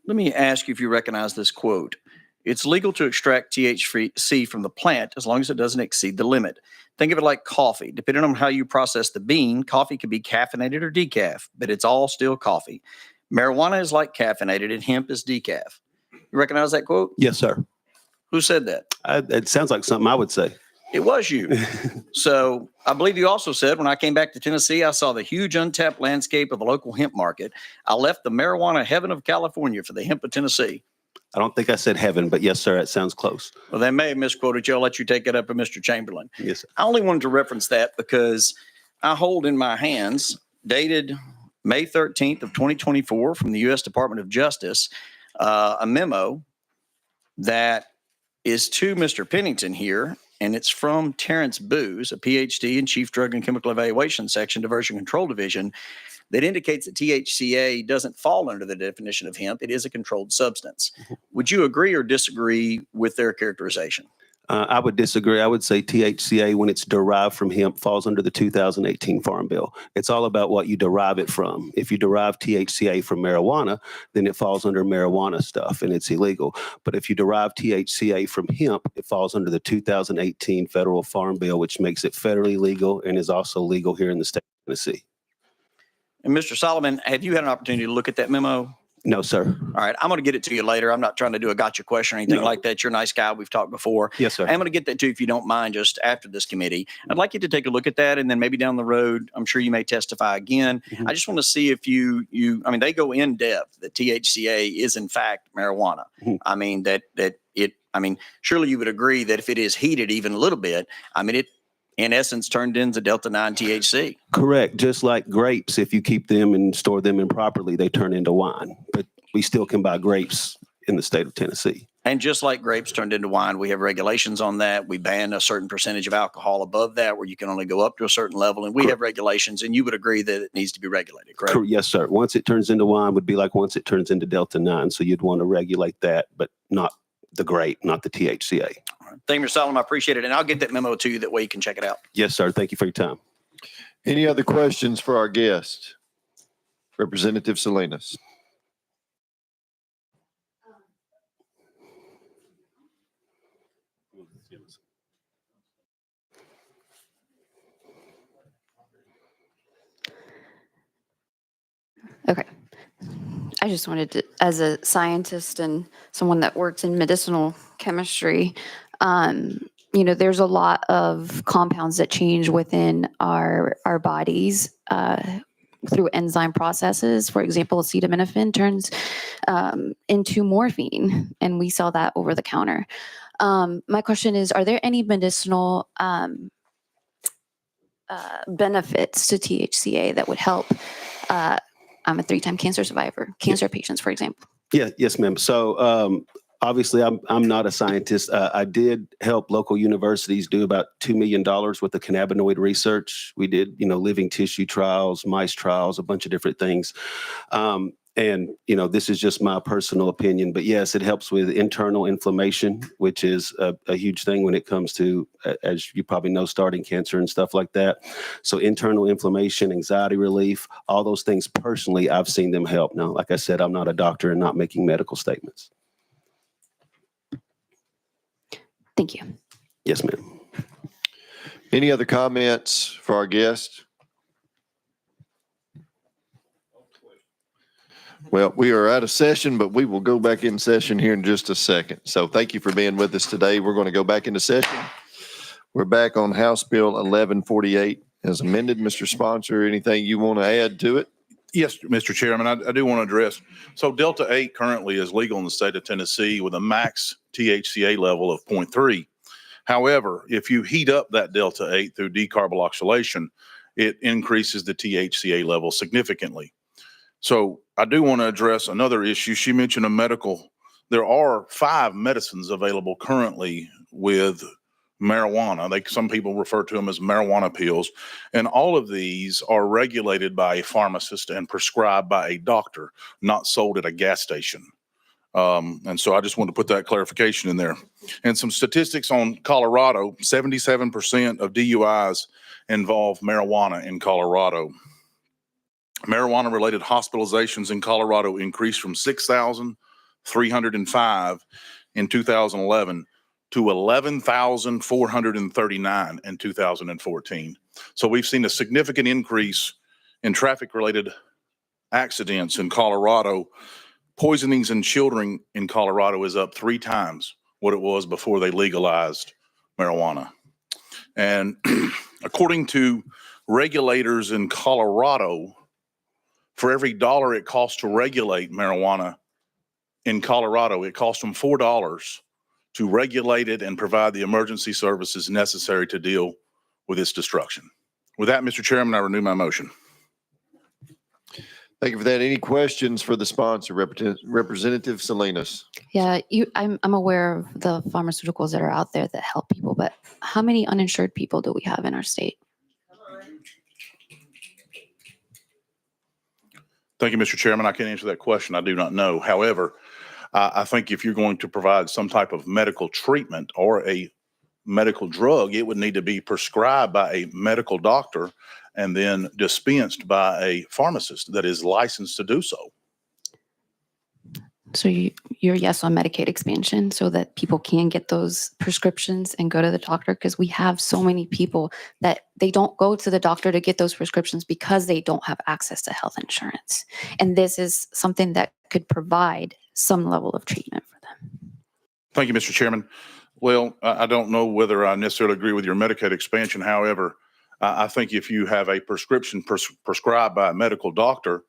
Let me ask you if you recognize this quote. It's legal to extract THC from the plant as long as it doesn't exceed the limit. Think of it like coffee. Depending on how you process the bean, coffee can be caffeinated or decaf, but it's all still coffee. Marijuana is like caffeinated and hemp is decaf. You recognize that quote? Yes, sir. Who said that? It sounds like something I would say. It was you. So I believe you also said, when I came back to Tennessee, I saw the huge untapped landscape of the local hemp market. I left the marijuana heaven of California for the hemp of Tennessee. I don't think I said heaven, but yes, sir, it sounds close. Well, they may have misquoted you. I'll let you take it up with Mr. Chamberlain. Yes, sir. I only wanted to reference that because I hold in my hands, dated May 13th of 2024 from the U.S. Department of Justice, a memo that is to Mr. Pennington here, and it's from Terrence Booz, a PhD in Chief Drug and Chemical Evaluation Section, Diversion Control Division, that indicates that THCA doesn't fall under the definition of hemp. It is a controlled substance. Would you agree or disagree with their characterization? I would disagree. I would say THCA, when it's derived from hemp, falls under the 2018 Farm Bill. It's all about what you derive it from. If you derive THCA from marijuana, then it falls under marijuana stuff and it's illegal. But if you derive THCA from hemp, it falls under the 2018 Federal Farm Bill, which makes it federally legal and is also legal here in the state of Tennessee. And Mr. Solomon, have you had an opportunity to look at that memo? No, sir. All right. I'm going to get it to you later. I'm not trying to do a gotcha question or anything like that. You're a nice guy. We've talked before. Yes, sir. I'm going to get that to you if you don't mind, just after this committee. I'd like you to take a look at that, and then maybe down the road, I'm sure you may testify again. I just want to see if I mean, they go in depth that THCA is in fact marijuana. I mean, surely you would agree that if it is heated even a little bit, I mean, it in essence turned into Delta-9 THC. Correct. Just like grapes, if you keep them and store them improperly, they turn into wine. But we still can buy grapes in the state of Tennessee. And just like grapes turned into wine, we have regulations on that. We ban a certain percentage of alcohol above that, where you can only go up to a certain level. And we have regulations, and you would agree that it needs to be regulated, correct? Yes, sir. Once it turns into wine would be like once it turns into Delta 9. So you'd want to regulate that, but not the grape, not the THCA. All right. Thank you, Mr. Solomon. I appreciate it. And I'll get that memo to you. That way you can check it out. Yes, sir. Thank you for your time. Any other questions for our guest? Representative Salinas. Okay. I just wanted to, as a scientist and someone that works in medicinal chemistry, there's a lot of compounds that change within our bodies through enzyme processes. For example, acetaminophen turns into morphine, and we sell that over the counter. My question is, are there any medicinal benefits to THCA that would help? I'm a 3-time cancer survivor, cancer patients, for example. Yeah, yes, ma'am. So obviously, I'm not a scientist. I did help local universities do about $2 million worth of cannabinoid research. We did, living tissue trials, mice trials, a bunch of different things. And this is just my personal opinion, but yes, it helps with internal inflammation, which is a huge thing when it comes to, as you probably know, starting cancer and stuff like that. So internal inflammation, anxiety relief, all those things personally, I've seen them help. Now, like I said, I'm not a doctor and not making medical statements. Thank you. Yes, ma'am. Any other comments for our guest? Well, we are out of session, but we will go back in session here in just a second. So thank you for being with us today. We're going to go back into session. We're back on House Bill 1148 as amended. Mr. Sponsor, anything you want to add to it? Yes, Mr. Chairman, I do want to address. So Delta 8 currently is legal in the state of Tennessee with a max THCA level of 0.3. However, if you heat up that Delta 8 through decarboxylation, it increases the THCA level significantly. So I do want to address another issue. She mentioned there are 5 medicines available currently with marijuana. Some people refer to them as marijuana pills. And all of these are regulated by a pharmacist and prescribed by a doctor, not sold at a gas station. And so I just want to put that clarification in there. And some statistics on Colorado, 77% of DUIs involve marijuana in Colorado. Marijuana-related hospitalizations in Colorado increased from 6,305 in 2011 to 11,439 in 2014. So we've seen a significant increase in traffic-related accidents in Colorado. Poisonings in children in Colorado is up 3 times what it was before they legalized marijuana. And according to regulators in Colorado, for every $1 it costs to regulate marijuana in Colorado, it costs them $4 to regulate it and provide the emergency services necessary to deal with its destruction. With that, Mr. Chairman, I renew my motion. Thank you for that. Any questions for the sponsor, Representative Salinas? Yeah, I'm aware of the pharmaceuticals that are out there that help people, but how many uninsured people do we have in our state? Thank you, Mr. Chairman. I can't answer that question. I do not know. However, I think if you're going to provide some type of medical treatment or a medical drug, it would need to be prescribed by a medical doctor and then dispensed by a pharmacist that is licensed to do so. So you're yes on Medicaid expansion so that people can get those prescriptions and go to the doctor? Because we have so many people that they don't go to the doctor to get those prescriptions because they don't have access to health insurance. And this is something that could provide some level of treatment for them. Thank you, Mr. Chairman. Well, I don't know whether I necessarily agree with your Medicaid expansion. However, I think if you have a prescription prescribed by a medical doctor,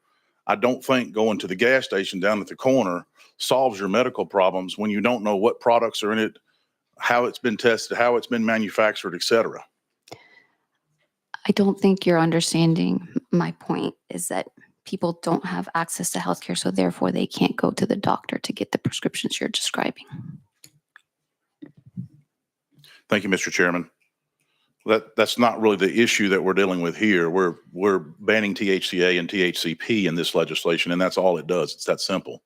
I don't think going to the gas station down at the corner solves your medical problems when you don't know what products are in it, how it's been tested, how it's been manufactured, et cetera. I don't think you're understanding my point is that people don't have access to healthcare, so therefore they can't go to the doctor to get the prescriptions you're describing. Thank you, Mr. Chairman. That's not really the issue that we're dealing with here. We're banning THCA and THCP in this legislation, and that's all it does. It's that simple.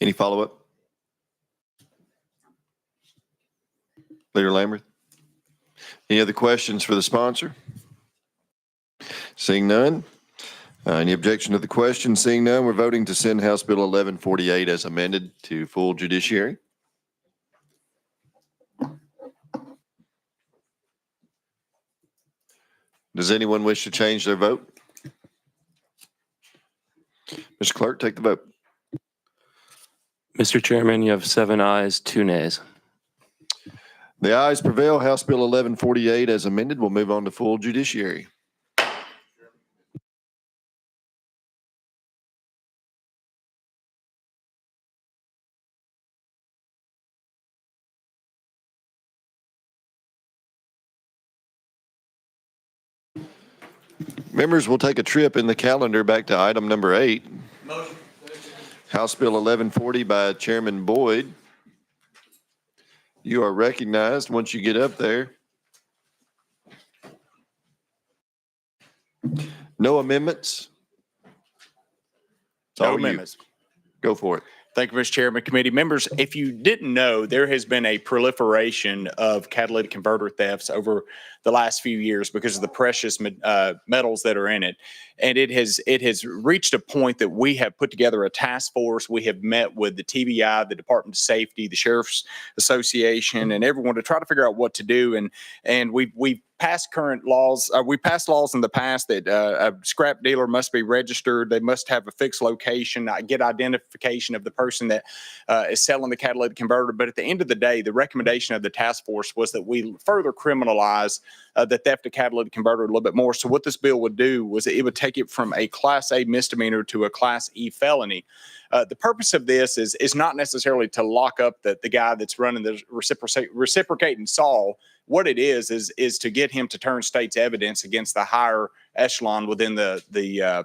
Any follow-up? Leader Lambert? Any other questions for the sponsor? Seeing none. Any objection to the question? Seeing none, we're voting to send House Bill 1148 as amended to full judiciary. Does anyone wish to change their vote? Mr. Clerk, take the vote. Mr. Chairman, you have 7 ayes, 2 nays. The ayes prevail. House Bill 1148 as amended will move on to full judiciary. Members will take a trip in the calendar back to item number 8. Motion. House Bill 1140 by Chairman Boyd. You are recognized once you get up there. No amendments? It's all No you. amendments. Go for it. Thank you, Mr. Chairman. Committee members, if you didn't know, there has been a proliferation of catalytic converter thefts over the last few years because of the precious metals that are in it. And it has reached a point that we have put together a task force. We have met with the TBI, the Department of Safety, the Sheriff's Association, and everyone to try to figure out what to do. And we've passed current laws. We passed laws in the past that a scrap dealer must be registered. They must have a fixed location, get identification of the person that is selling the catalytic converter. But at the end of the day, the recommendation of the task force was that we further criminalize the theft of catalytic converter a little bit more. So what this bill would do was it would take it from a Class A misdemeanor to a Class E felony. The purpose of this is not necessarily to lock up the guy that's running the reciprocating saw. What it is to get him to turn state's evidence against the higher echelon within the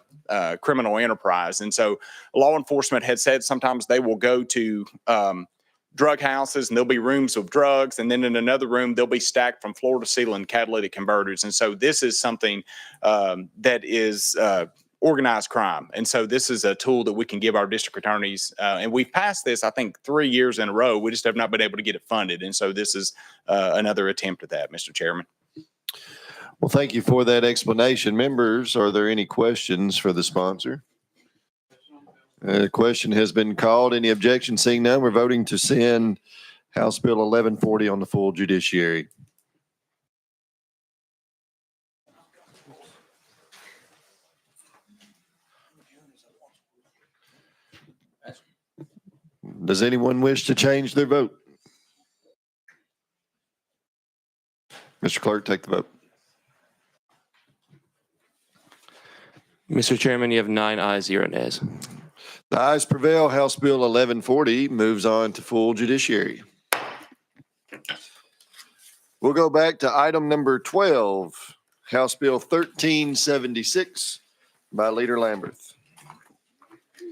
criminal enterprise. And so law enforcement had said sometimes they will go to drug houses and there'll be rooms of drugs. And then in another room, they'll be stacked from floor to ceiling catalytic converters. And so this is something that is organized crime. And so this is a tool that we can give our district attorneys. And we've passed this, I think, 3 years in a row. We just have not been able to get it funded. And so this is another attempt at that, Mr. Chairman. Well, thank you for that explanation. Members, are there any questions for the sponsor? The question has been called. Any objection? Seeing none, we're voting to send House Bill 1140 on the full judiciary. Does anyone wish to change their vote? Mr. Clerk, take the vote. Mr. Chairman, you have 9 ayes, 0 nays. The ayes prevail. House Bill 1140 moves on to full judiciary. We'll go back to item number 12, House Bill 1376 by Leader Lambert.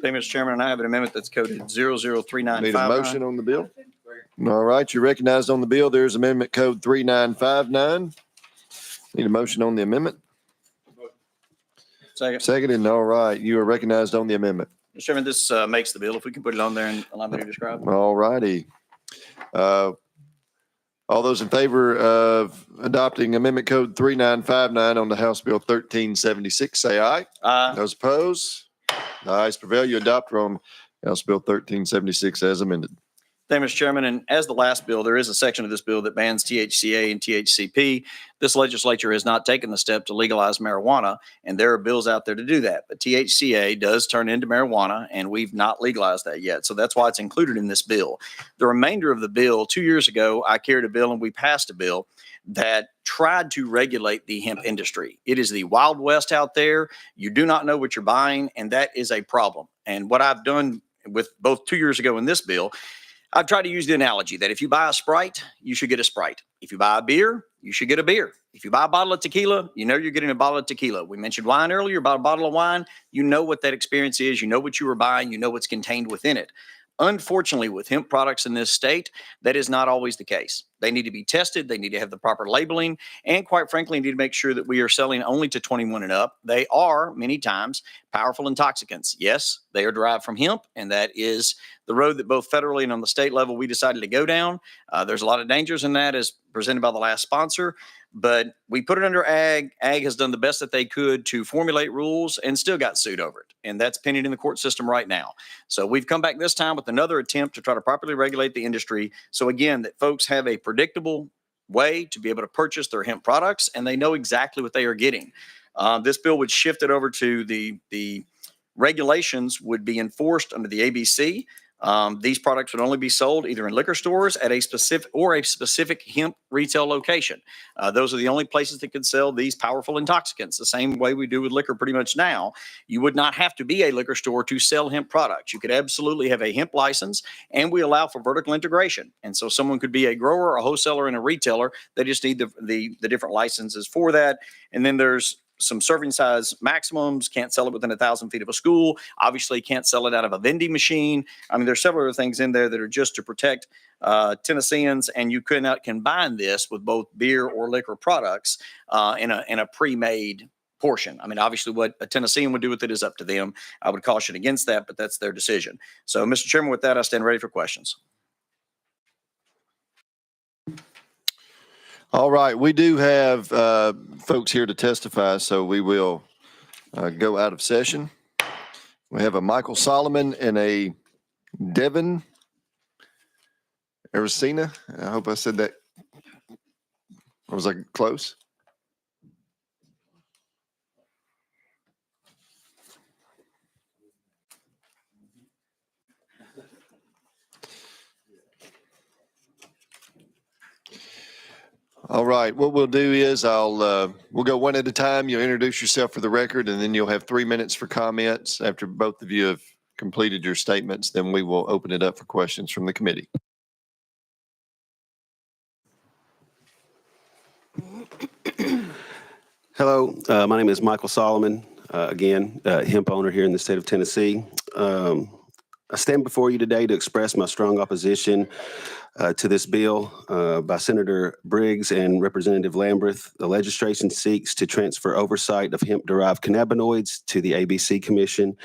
Thank you, Mr. Chairman, and I have an amendment that's coded 003959. Need a motion on the bill? All right, you're recognized on the bill. There's amendment code 3959. Need a motion on the amendment? Second. Seconded. All right, you are recognized on the amendment. Mr. Chairman, this makes the bill. If we can put it on there and allow me to describe. All righty. All those in favor of adopting amendment code 3959 on the House Bill 1376, say aye. Aye. Those opposed? The ayes prevail. You adopt on House Bill 1376 as amended. Thank you, Mr. Chairman. And as the last bill, there is a section of this bill that bans THCA and THCP. This legislature has not taken the step to legalize marijuana, and there are bills out there to do that. But THCA does turn into marijuana, and we've not legalized that yet. So that's why it's included in this bill. The remainder of the bill, 2 years ago, I carried a bill and we passed a bill that tried to regulate the hemp industry. It is the Wild West out there. You do not know what you're buying, and that is a problem. And what I've done with both 2 years ago and this bill, I've tried to use the analogy that if you buy a Sprite, you should get a Sprite. If you buy a beer, you should get a beer. If you buy a bottle of tequila, you know you're getting a bottle of tequila. We mentioned wine earlier, about a bottle of wine. You know what that experience is. You know what you were buying. You know what's contained within it. Unfortunately, with hemp products in this state, that is not always the case. They need to be tested. They need to have the proper labeling. And quite frankly, need to make sure that we are selling only to 21 and up. They are, many times, powerful intoxicants. Yes, they are derived from hemp, and that is the road that both federally and on the state level we decided to go down. There's a lot of dangers in that, as presented by the last sponsor. But we put it under ag. Ag has done the best that they could to formulate rules and still got sued over it. And that's pending in the court system right now. So we've come back this time with another attempt to try to properly regulate the industry. So again, that folks have a predictable way to be able to purchase their hemp products and they know exactly what they are getting. This bill would shift it over to the regulations would be enforced under the ABC. These products would only be sold either in liquor stores at a specific hemp retail location. Those are the only places that could sell these powerful intoxicants, the same way we do with liquor pretty much now. You would not have to be a liquor store to sell hemp products. You could absolutely have a hemp license, and we allow for vertical integration. And so someone could be a grower, a wholesaler, and a retailer. They just need the different licenses for that. And then there's some serving size maximums. Can't sell it within 1,000 feet of a school. Obviously can't sell it out of a vending machine. I mean, there's several other things in there that are just to protect Tennesseans, and you could not combine this with both beer or liquor products in a pre-made portion. I mean, obviously what a Tennessean would do with it is up to them. I would caution against that, but that's their decision. So, Mr. Chairman, with that, I stand ready for questions. All right, we do have folks here to testify, so we will go out of session. We have a Michael Solomon and a Devin Aracena. I hope I said that. Was I close? All right, what we'll do is we'll go one at a time. You'll introduce yourself for the record, and then you'll have 3 minutes for comments. After both of you have completed your statements, then we will open it up for questions from the committee. Hello, my name is Michael Solomon, again, hemp owner here in the state of Tennessee. I stand before you today to express my strong opposition to this bill by Senator Briggs and Representative Lamberth. The legislation seeks to transfer oversight of hemp-derived cannabinoids to the ABC Commission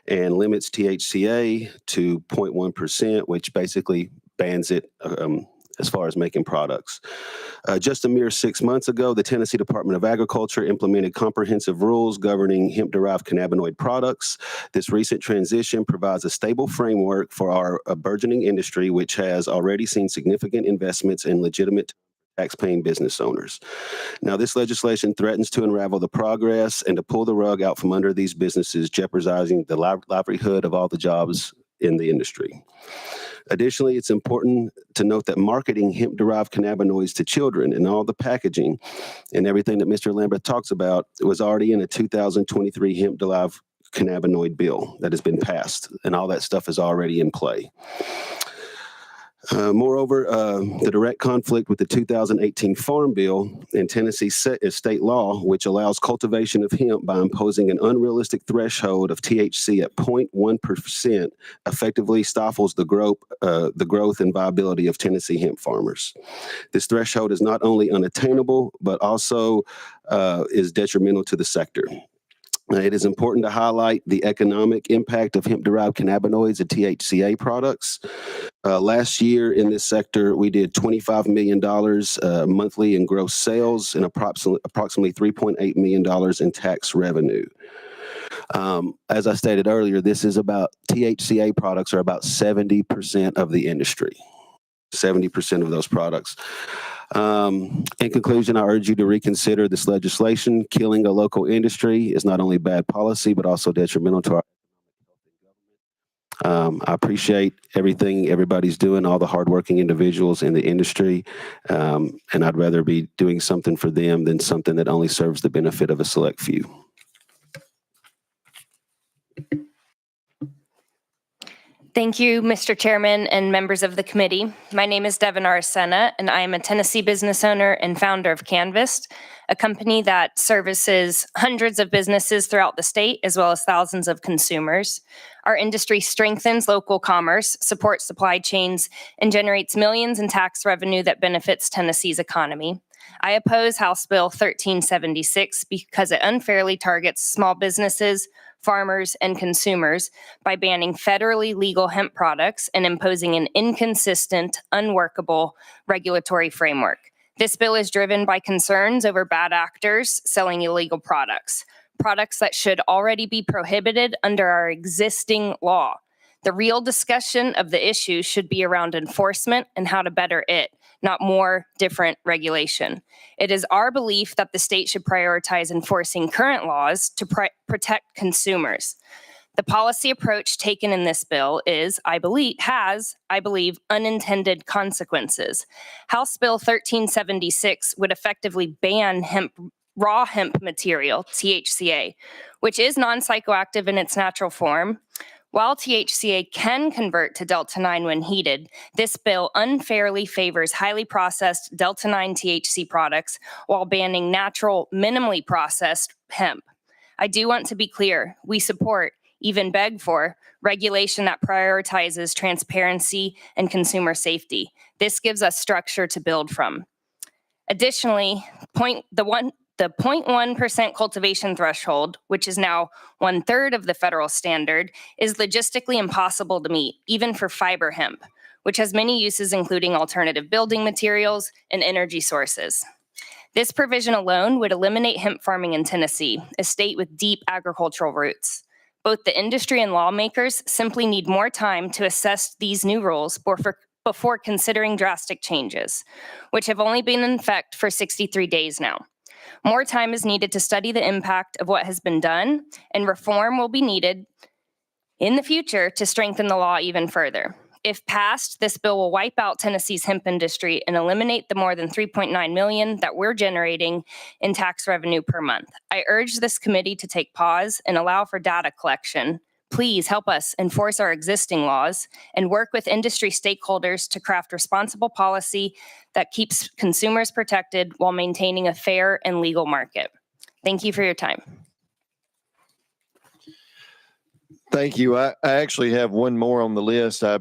and limits THCA to 0.1%, which basically bans it as far as making products. Just a mere 6 months ago, the Tennessee Department of Agriculture implemented comprehensive rules governing hemp-derived cannabinoid products. This recent transition provides a stable framework for our burgeoning industry, which has already seen significant investments in legitimate tax-paying business owners. Now, this legislation threatens to unravel the progress and to pull the rug out from under these businesses, jeopardizing the livelihood of all the jobs in the industry. Additionally, it's important to note that marketing hemp-derived cannabinoids to children and all the packaging and everything that Mr. Lambert talks about was already in a 2023 hemp-derived cannabinoid bill that has been passed, and all that stuff is already in play. Moreover, the direct conflict with the 2018 Farm Bill and Tennessee state law, which allows cultivation of hemp by imposing an unrealistic threshold of THC at 0.1%, effectively stifles the growth and viability of Tennessee hemp farmers. This threshold is not only unattainable, but also is detrimental to the sector. It is important to highlight the economic impact of hemp-derived cannabinoids and THCA products. Last year in this sector, we did $25 million monthly in gross sales and approximately $3.8 million in tax revenue. As I stated earlier, this is about THCA products are about 70% of the industry. 70% of those products. In conclusion, I urge you to reconsider this legislation. Killing a local industry is not only bad policy, but also detrimental to our I appreciate everything everybody's doing, all the hardworking individuals in the industry, and I'd rather be doing something for them than something that only serves the benefit of a select few. Thank you, Mr. Chairman and members of the committee. My name is Devin Arasena, and I am a Tennessee business owner and founder of Canvas, a company that services hundreds of businesses throughout the state, as well as thousands of consumers. Our industry strengthens local commerce, supports supply chains, and generates millions in tax revenue that benefits Tennessee's economy. I oppose House Bill 1376 because it unfairly targets small businesses, farmers, and consumers by banning federally legal hemp products and imposing an inconsistent, unworkable regulatory framework. This bill is driven by concerns over bad actors selling illegal products that should already be prohibited under our existing law. The real discussion of the issue should be around enforcement and how to better it, not more different regulation. It is our belief that the state should prioritize enforcing current laws to protect consumers. The policy approach taken in this bill has unintended consequences. House Bill 1376 would effectively ban raw hemp material, THCA, which is non-psychoactive in its natural form. While THCA can convert to Delta-9 when heated, this bill unfairly favors highly processed Delta-9 THC products while banning natural, minimally processed hemp. I do want to be clear, we support, even beg for, regulation that prioritizes transparency and consumer safety. This gives us structure to build from. Additionally, the 0.1% cultivation threshold, which is now 1/3 of the federal standard, is logistically impossible to meet, even for fiber hemp, which has many uses including alternative building materials and energy sources. This provision alone would eliminate hemp farming in Tennessee, a state with deep agricultural roots. Both the industry and lawmakers simply need more time to assess these new rules before considering drastic changes, which have only been in effect for 63 days now. More time is needed to study the impact of what has been done, and reform will be needed in the future to strengthen the law even further. If passed, this bill will wipe out Tennessee's hemp industry and eliminate the more than $3.9 million that we're generating in tax revenue per month. I urge this committee to take pause and allow for data collection. Please help us enforce our existing laws and work with industry stakeholders to craft responsible policy that keeps consumers protected while maintaining a fair and legal market. Thank you for your time. Thank you. I actually have one more on the list. I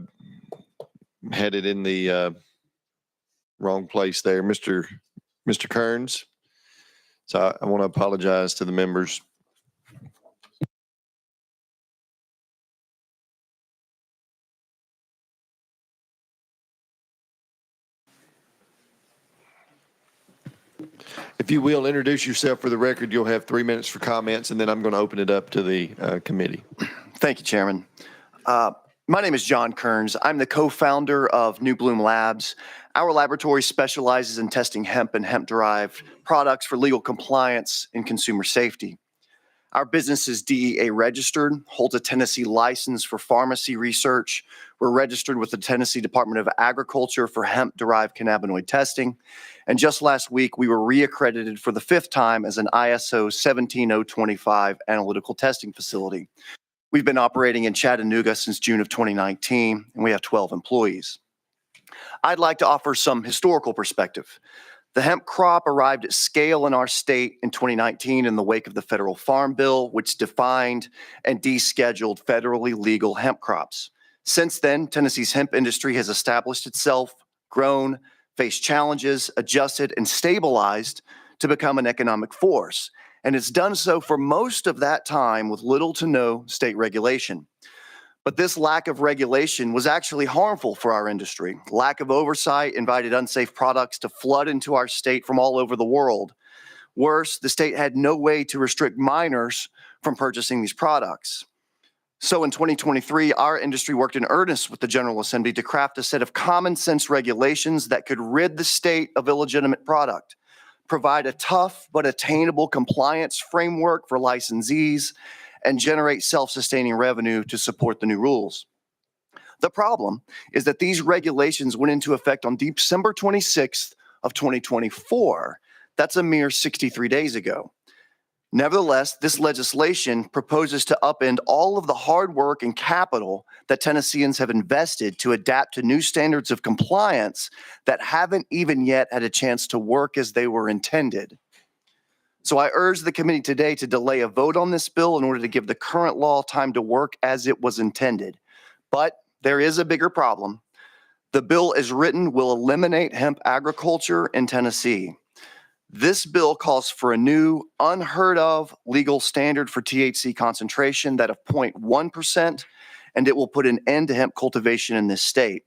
had it in the wrong place there, Mr. Kearns. So I want to apologize to the members. If you will, introduce yourself for the record. You'll have 3 minutes for comments, and then I'm going to open it up to the committee. Thank you, Chairman. My name is John Kearns. I'm the co-founder of New Bloom Labs. Our laboratory specializes in testing hemp and hemp-derived products for legal compliance and consumer safety. Our business is DEA registered, holds a Tennessee license for pharmacy research. We're registered with the Tennessee Department of Agriculture for hemp-derived cannabinoid testing. And just last week, we were reaccredited for the 5th time as an ISO 17025 analytical testing facility. We've been operating in Chattanooga since June of 2019, and we have 12 employees. I'd like to offer some historical perspective. The hemp crop arrived at scale in our state in 2019 in the wake of the federal farm bill, which defined and descheduled federally legal hemp crops. Since then, Tennessee's hemp industry has established itself, grown, faced challenges, adjusted, and stabilized to become an economic force. And it's done so for most of that time with little to no state regulation. But this lack of regulation was actually harmful for our industry. Lack of oversight invited unsafe products to flood into our state from all over the world. Worse, the state had no way to restrict minors from purchasing these products. So in 2023, our industry worked in earnest with the General Assembly to craft a set of common sense regulations that could rid the state of illegitimate product, provide a tough but attainable compliance framework for licensees, and generate self-sustaining revenue to support the new rules. The problem is that these regulations went into effect on December 26th of 2024. That's a mere 63 days ago. Nevertheless, this legislation proposes to upend all of the hard work and capital that Tennesseans have invested to adapt to new standards of compliance that haven't even yet had a chance to work as they were intended. So I urge the committee today to delay a vote on this bill in order to give the current law time to work as it was intended. But there is a bigger problem. The bill as written will eliminate hemp agriculture in Tennessee. This bill calls for a new, unheard of legal standard for THC concentration that of 0.1%, and it will put an end to hemp cultivation in this state.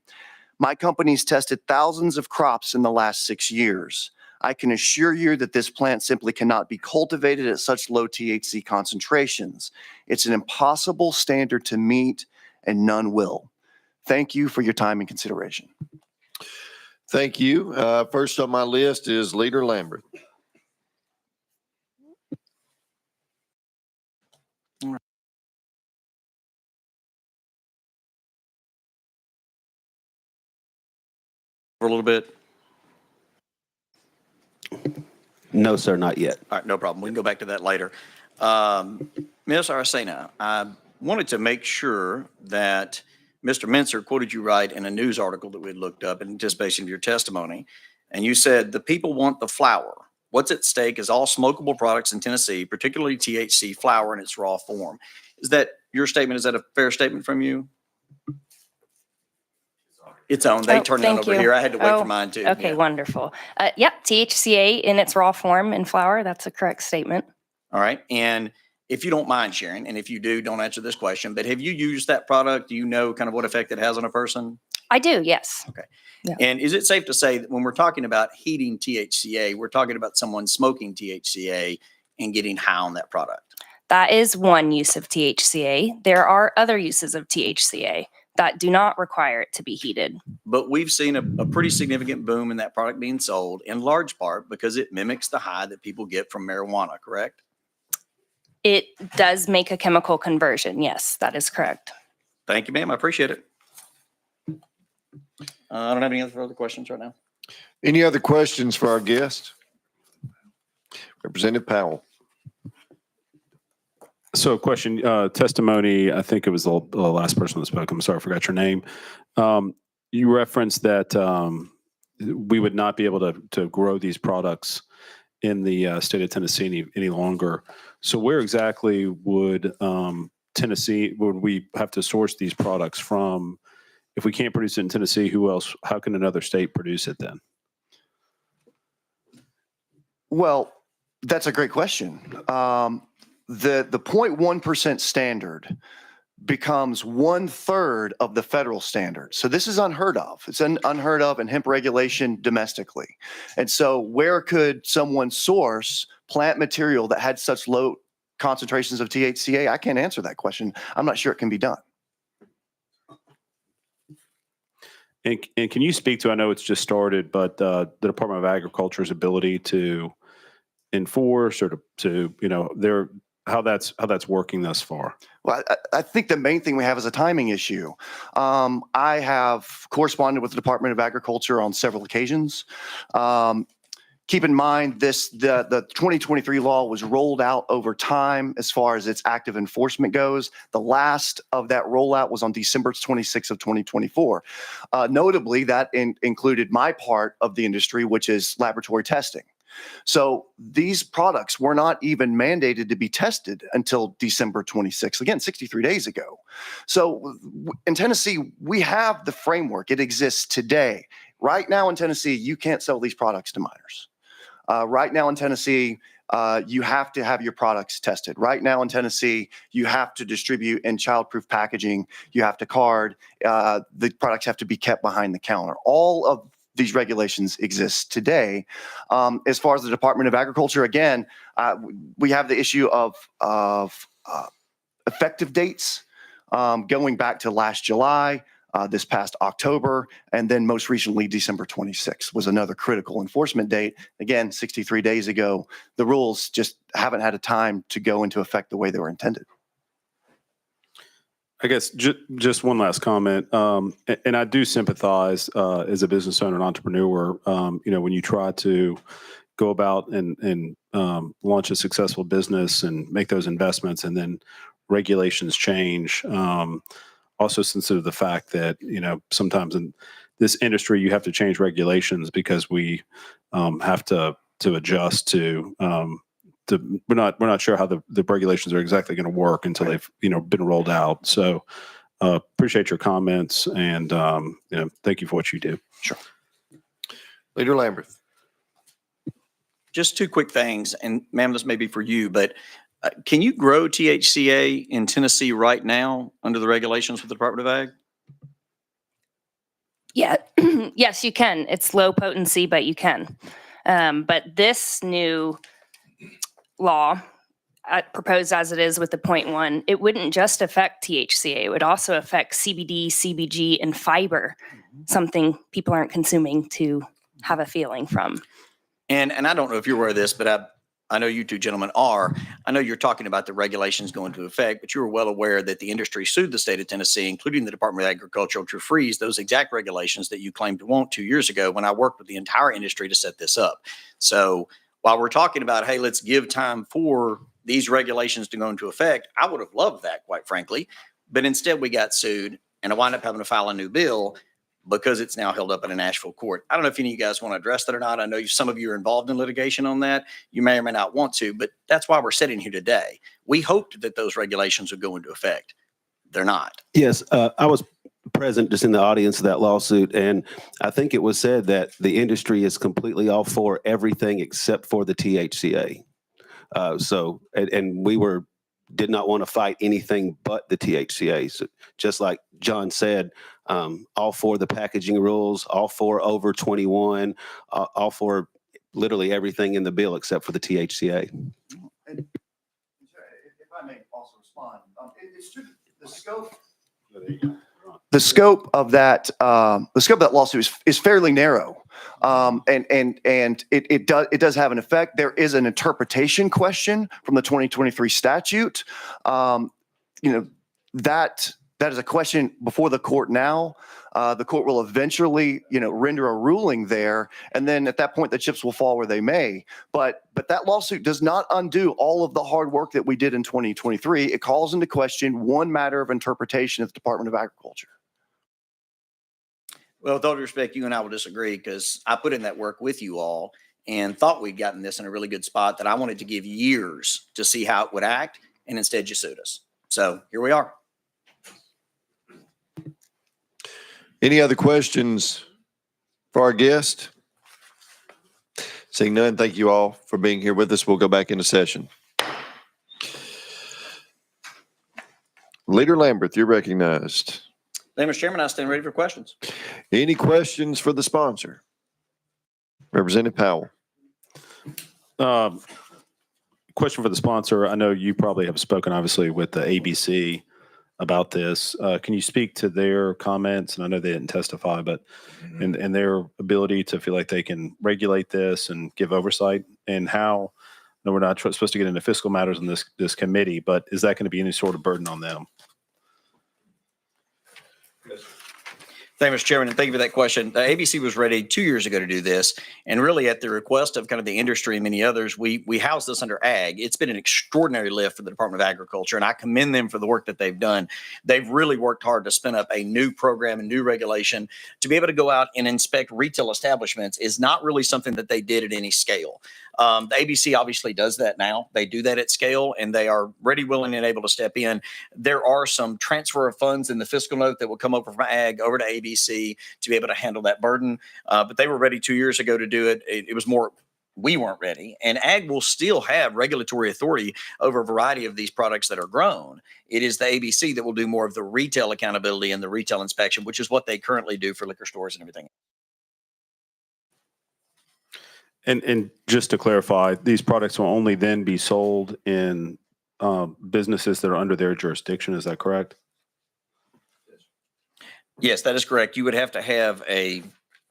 My company's tested thousands of crops in the last 6 years. I can assure you that this plant simply cannot be cultivated at such low THC concentrations. It's an impossible standard to meet, and none will. Thank you for your time and consideration. Thank you. First on my list is Leader Lambert. For a little bit. No, sir, not yet. All right, no problem. We can go back to that later. Ms. Aracena, I wanted to make sure that Mr. Mincer quoted you right in a news article that we had looked up in anticipation of your testimony. And you said, the people want the flower. What's at stake is all smokable products in Tennessee, particularly THC flower in its raw form. Is that your statement? Is that a fair statement from you? It's on. They turned it on over here. I had to wait for mine too. Okay, Yeah. wonderful. Yep, THCA in its raw form in flower. That's a correct statement. All right. And if you don't mind sharing, and if you do, don't answer this question, but have you used that product? Do you know kind of what effect it has on a person? I do, yes. Okay. Yeah. And is it safe to say that when we're talking about heating THCA, we're talking about someone smoking THCA and getting high on that product? That is one use of THCA. There are other uses of THCA that do not require it to be heated. But we've seen a pretty significant boom in that product being sold, in large part because it mimics the high that people get from marijuana, correct? It does make a chemical conversion. Yes, that is correct. Thank you, ma'am. I appreciate it. I don't have any other questions right now. Any other questions for our guest? Representative Powell. So a question, testimony, I think it was the last person that spoke. I'm sorry, I forgot your name. You referenced that we would not be able to grow these products in the state of Tennessee any longer. So where exactly would would we have to source these products from? If we can't produce it in Tennessee, how can another state produce it then? Well, that's a great question. The 0.1% standard becomes 1/3 of the federal standard. So this is unheard of. It's unheard of in hemp regulation domestically. And so where could someone source plant material that had such low concentrations of THCA? I can't answer that question. I'm not sure it can be done. And can you speak to, I know it's just started, but the Department of Agriculture's ability to enforce or to how that's working thus far? Well, I think the main thing we have is a timing issue. I have corresponded with the Department of Agriculture on several occasions. Keep in mind the 2023 law was rolled out over time as far as its active enforcement goes. The last of that rollout was on December 26th of 2024. Notably, that included my part of the industry, which is laboratory testing. So these products were not even mandated to be tested until December 26th, again, 63 days ago. So in Tennessee, we have the framework. It exists today. Right now in Tennessee, you can't sell these products to minors. Right now in Tennessee, you have to have your products tested. Right now in Tennessee, you have to distribute in childproof packaging. You have to card. The products have to be kept behind the counter. All of these regulations exist today. As far as the Department of Agriculture, again, we have the issue of effective dates going back to last July, this past October, and then most recently December 26th was another critical enforcement date. Again, 63 days ago. The rules just haven't had a time to go into effect the way they were intended. I guess just one last comment, and I do sympathize as a business owner and entrepreneur. When you try to go about and launch a successful business and make those investments, and then regulations change. Also sensitive to the fact that, sometimes in this industry, you have to change regulations because we have to adjust to, we're not sure how the regulations are exactly going to work until they've, been rolled out. So appreciate your comments, and, thank you for what you do. Sure. Leader Lambert. Just two quick things, and ma'am, this may be for you, but can you grow THCA in Tennessee right now under the regulations with the Department of Ag? Yeah, yes, you can. It's low potency, but you can. But this new law, proposed as it is with the 0.1, it wouldn't just affect THCA. It would also affect CBD, CBG, and fiber, something people aren't consuming to have a feeling from. And I don't know if you're aware of this, but I know you two gentlemen are. I know you're talking about the regulations going into effect, but you were well aware that the industry sued the state of Tennessee, including the Department of Agriculture, to freeze those exact regulations that you claimed to want 2 years ago when I worked with the entire industry to set this up. So while we're talking about, hey, let's give time for these regulations to go into effect, I would have loved that, quite frankly. But instead, we got sued, and I wound up having to file a new bill because it's now held up in a Nashville court. I don't know if any of you guys want to address that or not. I know some of you are involved in litigation on that. You may or may not want to, but that's why we're sitting here today. We hoped that those regulations would go into effect. They're not. Yes, I was present just in the audience of that lawsuit, and I think it was said that the industry is completely all for everything except for the THCA. And we did not want to fight anything but the THCA. So just like John said, all for the packaging rules, all for over 21, all for literally everything in the bill except for the THCA. And if I may also respond, it's true, the scope of that lawsuit is fairly narrow, and it does have an effect. There is an interpretation question from the 2023 statute. That is a question before the court now. The court will eventually, render a ruling there, and then at that point, the chips will fall where they may. But that lawsuit does not undo all of the hard work that we did in 2023. It calls into question one matter of interpretation at the Department of Agriculture. Well, with all due respect, you and I will disagree because I put in that work with you all and thought we'd gotten this in a really good spot that I wanted to give years to see how it would act, and instead you sued us. So here we are. Any other questions for our guest? Seeing none, thank you all for being here with us. We'll go back into session. Leader Lambert, you're recognized. Mr. Chairman, I stand ready for questions. Any questions for the sponsor? Representative Powell. Question for the sponsor. I know you probably have spoken, obviously, with the ABC about this. Can you speak to their comments? And I know they didn't testify, but and their ability to feel like they can regulate this and give oversight, and how, no, we're not supposed to get into fiscal matters in this committee, but is that going to be any sort of burden on them? Thank you, Mr. Chairman, and thank you for that question. The ABC was ready 2 years ago to do this, and really at the request of kind of the industry and many others, we housed this under ag. It's been an extraordinary lift for the Department of Agriculture, and I commend them for the work that they've done. They've really worked hard to spin up a new program and new regulation. To be able to go out and inspect retail establishments is not really something that they did at any scale. The ABC obviously does that now. They do that at scale, and they are ready, willing, and able to step in. There are some transfer of funds in the fiscal note that will come over from ag over to ABC to be able to handle that burden. But they were ready 2 years ago to do it. It was more, we weren't ready. And ag will still have regulatory authority over a variety of these products that are grown. It is the ABC that will do more of the retail accountability and the retail inspection, which is what they currently do for liquor stores and everything. And just to clarify, these products will only then be sold in businesses that are under their jurisdiction. Is that correct? Yes, that is correct. You would have to have a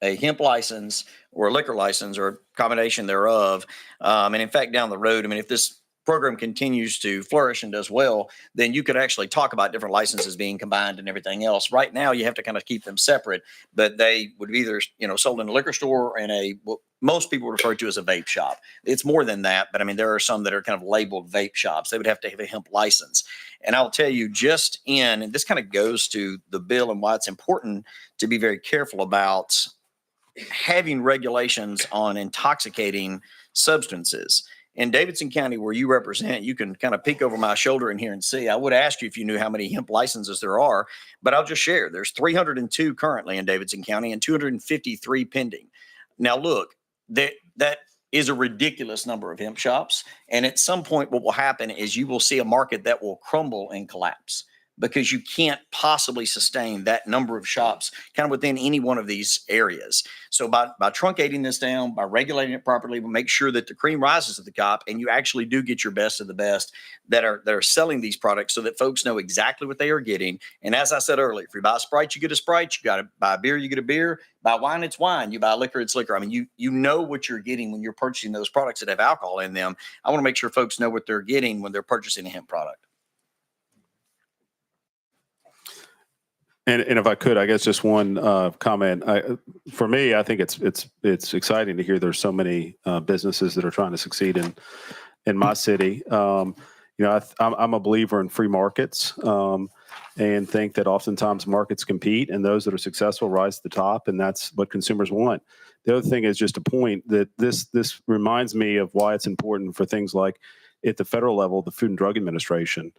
hemp license or a liquor license or a combination thereof. And in fact, down the road, I mean, if this program continues to flourish and does well, then you could actually talk about different licenses being combined and everything else. Right now, you have to kind of keep them separate, but they would be either, sold in a liquor store or in what most people refer to as a vape shop. It's more than that, but I mean, there are some that are kind of labeled vape shops. They would have to have a hemp license. And I'll tell you, and this kind of goes to the bill and why it's important to be very careful about having regulations on intoxicating substances. In Davidson County, where you represent, you can kind of peek over my shoulder in here and see. I would ask you if you knew how many hemp licenses there are, but I'll just share. There's 302 currently in Davidson County and 253 pending. Now, look, that is a ridiculous number of hemp shops. And at some point, what will happen is you will see a market that will crumble and collapse, because you can't possibly sustain that number of shops kind of within any one of these areas. So by truncating this down, by regulating it properly, we'll make sure that the cream rises to the top and you actually do get your best of the best that are selling these products, so that folks know exactly what they are getting. And as I said earlier, if you buy a Sprite, you get a Sprite. You got to buy a beer, you get a beer. Buy wine, it's wine. You buy liquor, it's liquor. I mean, you know what you're getting when you're purchasing those products that have alcohol in them. I want to make sure folks know what they're getting when they're purchasing a hemp product. And if I could, I guess just one comment. For me, I think it's exciting to hear there's so many businesses that are trying to succeed in my city. I'm a believer in free markets, and think that oftentimes markets compete, and those that are successful rise to the top, and that's what consumers want. The other thing is just a point that this reminds me of why it's important for things like at the federal level, the Food and Drug Administration,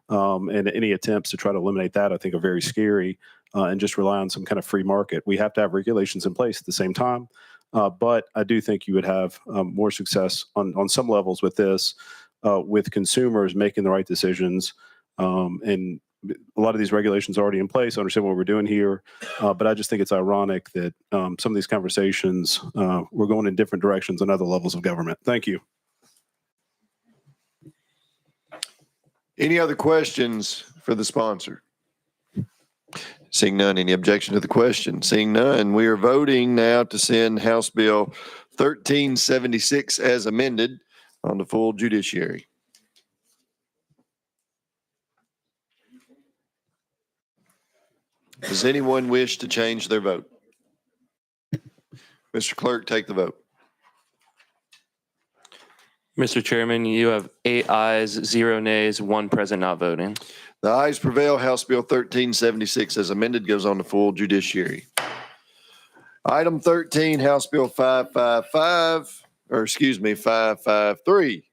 and any attempts to try to eliminate that, I think, are very scary, and just rely on some kind of free market. We have to have regulations in place at the same time, but I do think you would have more success on some levels with this, with consumers making the right decisions. And a lot of these regulations are already in place. I understand what we're doing here, but I just think it's ironic that some of these conversations, we're going in different directions on other levels of government. Thank you. Any other questions for the sponsor? Seeing none, any objection to the question? Seeing none, we are voting now to send House Bill 1376 as amended on the full judiciary. Does anyone wish to change their vote? Mr. Clerk, take the vote. Mr. Chairman, you have 8 ayes, 0 nays, 1 present not voting. The ayes prevail. House Bill 1376 as amended goes on the full judiciary. Item 13, House Bill 553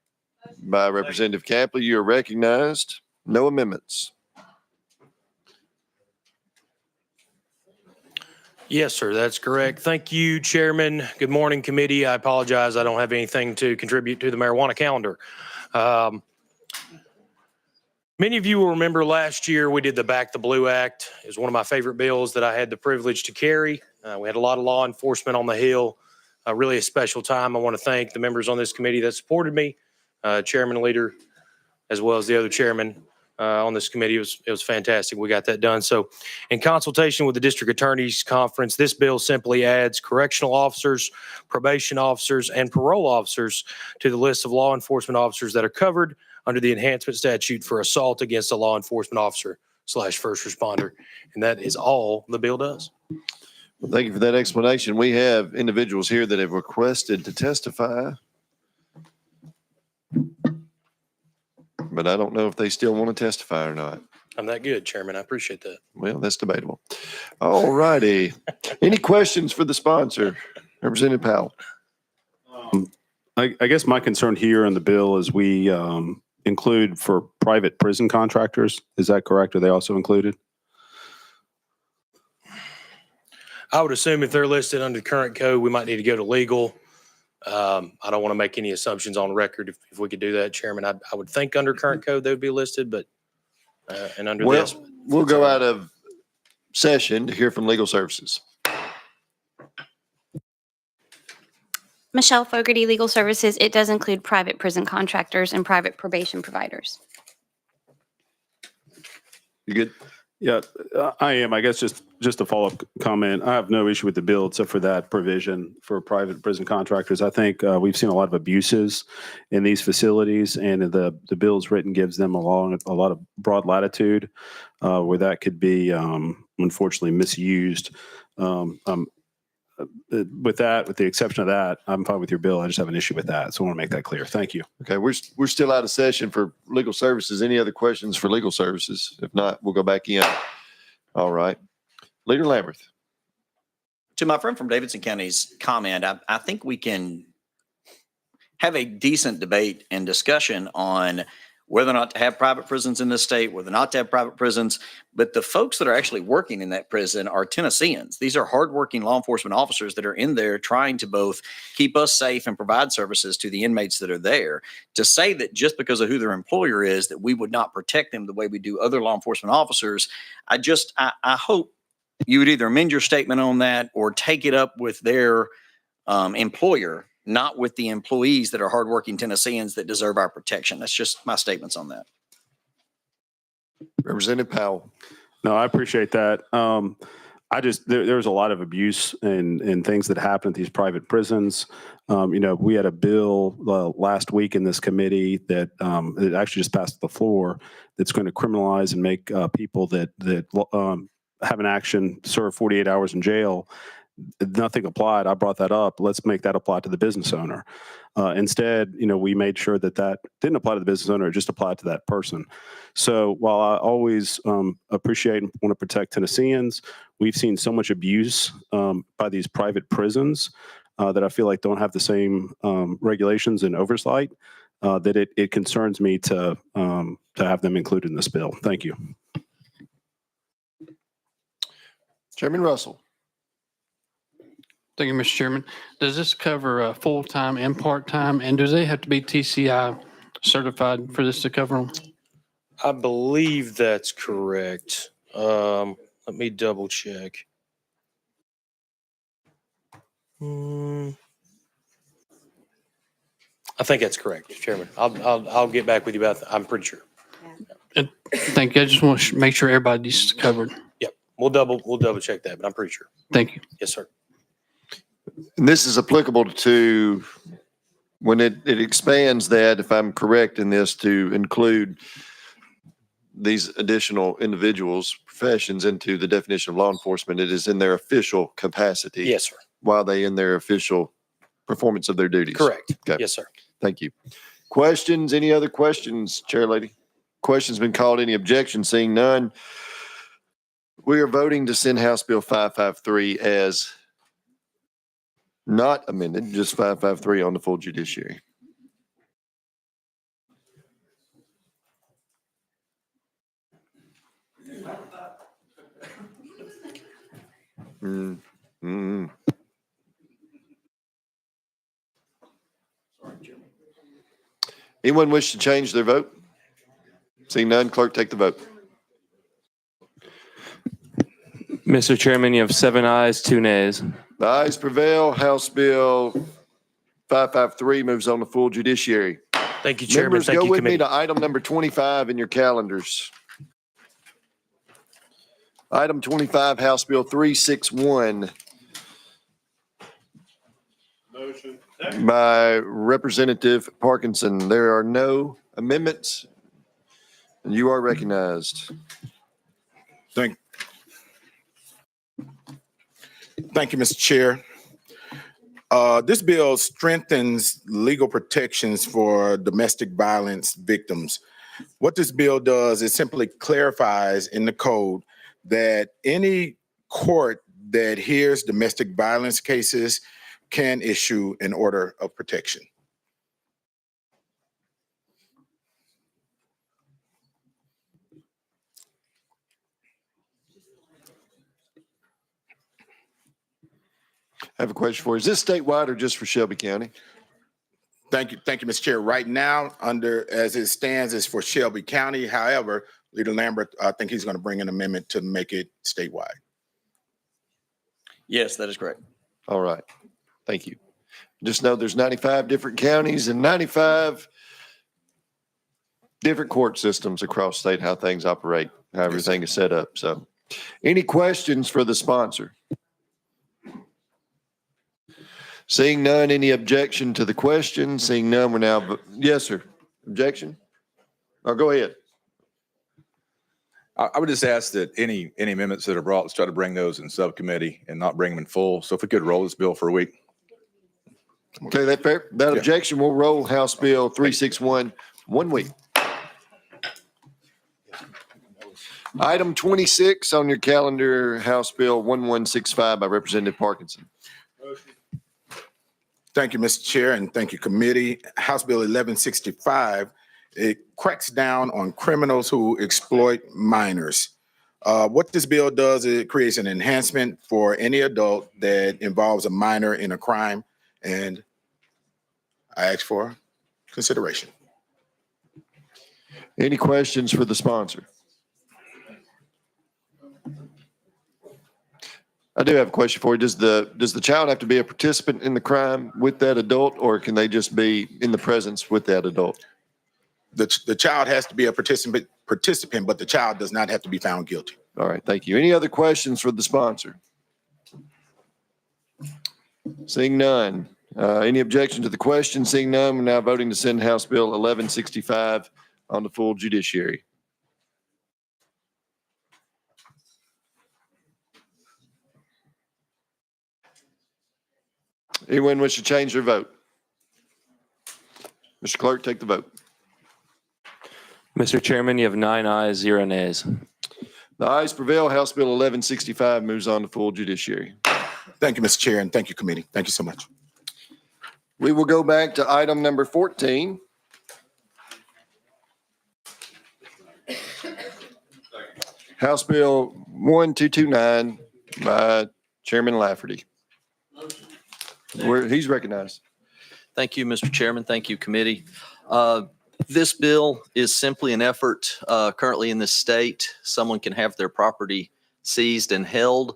by Representative Capley. You are recognized. No amendments. Yes, sir, that's correct. Thank you, Chairman. Good morning, committee. I apologize. I don't have anything to contribute to the marijuana calendar. Many of you will remember last year we did the Back the Blue Act. It was one of my favorite bills that I had the privilege to carry. We had a lot of law enforcement on the Hill. Really a special time. I want to thank the members on this committee that supported me, Chairman Leader, as well as the other chairman on this committee. It was fantastic. We got that done. So in consultation with the District Attorney's Conference, this bill simply adds correctional officers, probation officers, and parole officers to the list of law enforcement officers that are covered under the enhancement statute for assault against a law enforcement officer / first responder. And that is all the bill does. Well, thank you for that explanation. We have individuals here that have requested to testify, but I don't know if they still want to testify or not. I'm that good, Chairman. I appreciate that. Well, that's debatable. All righty. Any questions for the sponsor? Representative Powell. I guess my concern here in the bill is we include for private prison contractors. Is that correct? Are they also included? I would assume if they're listed under the current code, we might need to go to legal. I don't want to make any assumptions on record if we could do that, Chairman. I would think under current code they would be listed, but and under this. We'll go out of session to hear from legal services. Michelle Fogarty, Legal Services. It does include private prison contractors and private probation providers. You good? Yeah, I am. I guess just a follow-up comment. I have no issue with the bill except for that provision for private prison contractors. I think we've seen a lot of abuses in these facilities, and the bill's written gives them a lot of broad latitude where that could be unfortunately misused. With the exception of that, I'm fine with your bill. I just have an issue with that. So I want to make that clear. Thank you. Okay, we're still out of session for legal services. Any other questions for legal services? If not, we'll go back in. All right. Leader Lamberth. To my friend from Davidson County's comment, I think we can have a decent debate and discussion on whether or not to have private prisons in this state, whether or not to have private prisons. But the folks that are actually working in that prison are Tennesseans. These are hardworking law enforcement officers that are in there trying to both keep us safe and provide services to the inmates that are there. To say that just because of who their employer is, that we would not protect them the way we do other law enforcement officers, I hope you would either amend your statement on that or take it up with their employer, not with the employees that are hardworking Tennesseans that deserve our protection. That's just my statements on that. Representative Powell. No, I appreciate that. There's a lot of abuse and things that happen at these private prisons. We had a bill last week in this committee that it actually just passed the floor that's going to criminalize and make people that have an action serve 48 hours in jail. Nothing applied. I brought that up. Let's make that apply to the business owner. Instead, we made sure that didn't apply to the business owner, it just applied to that person. So while I always appreciate and want to protect Tennesseans, we've seen so much abuse by these private prisons that I feel like don't have the same regulations and oversight that it concerns me to have them included in this bill. Thank you. Chairman Russell. Thank you, Mr. Chairman. Does this cover full-time and part-time, and do they have to be TCI certified for this to cover them? I believe that's correct. Let me double check. I think that's correct, Mr. Chairman. I'll get back with you about that. I'm pretty sure. Thank you. I just want to make sure everybody's covered. Yep. We'll double check that, but I'm pretty sure. Thank you. Yes, sir. And this is applicable to when it expands that, if I'm correct in this, to include these additional individuals, professions into the definition of law enforcement. It is in their official capacity. Yes, sir. While they in their official performance of their duties. Correct. Okay. Yes, sir. Thank you. Questions? Any other questions, Chair Lady? Questions been called? Any objections? Seeing none. We are voting to send House Bill 553 as not amended, just 553 on the full judiciary. Anyone wish to change their vote? Seeing none, clerk, take the vote. Mr. Chairman, you have 7 ayes, 2 nays. The ayes prevail. House Bill 553 moves on to full judiciary. Thank you, Chairman. Members, Thank go you, with committee. me to item number 25 in your calendars. Item 25, House Bill 361. Motion. By Representative Parkinson. There are no amendments. And you are recognized. Thank you, Mr. Chair. This bill strengthens legal protections for domestic violence victims. What this bill does is simply clarifies in the code that any court that hears domestic violence cases can issue an order of protection. I have a question for you. Is this statewide or just for Shelby County? Thank you, Mr. Chair. Right now, as it stands, is for Shelby County. However, Leader Lambert, I think he's going to bring an amendment to make it statewide. Yes, that is correct. All right. Thank you. Just know there's 95 different counties and 95 different court systems across state, how things operate, how everything is set up. So any questions for the sponsor? Seeing none, any objection to the question? Seeing none, we're now, yes, sir. Objection? Oh, go ahead. I would just ask that any amendments that are brought, let's try to bring those in subcommittee and not bring them in full. So if we could roll this bill for a week. Okay, that fair? That objection will roll House Bill 361 1 week. Item 26 on your calendar, House Bill 1165 by Representative Parkinson. Thank you, Mr. Chair, and thank you, committee. House Bill 1165, it cracks down on criminals who exploit minors. What this bill does, it creates an enhancement for any adult that involves a minor in a crime, and I ask for consideration. Any questions for the sponsor? I do have a question for you. Does the child have to be a participant in the crime with that adult, or can they just be in the presence with that adult? The child has to be a participant, but the child does not have to be found guilty. All right, thank you. Any other questions for the sponsor? Seeing none. Any objection to the question? Seeing none, we're now voting to send House Bill 1165 on the full judiciary. Anyone wish to change their vote? Mr. Clerk, take the vote. Mr. Chairman, you have 9 ayes, 0 nays. The ayes prevail. House Bill 1165 moves on to full judiciary. Thank you, Mr. Chair, and thank you, committee. Thank you so much. We will go back to item number 14. House Bill 1229 by Chairman Lafferty. He's recognized. Thank you, Mr. Chairman. Thank you, committee. This bill is simply an effort currently in this state. Someone can have their property seized and held.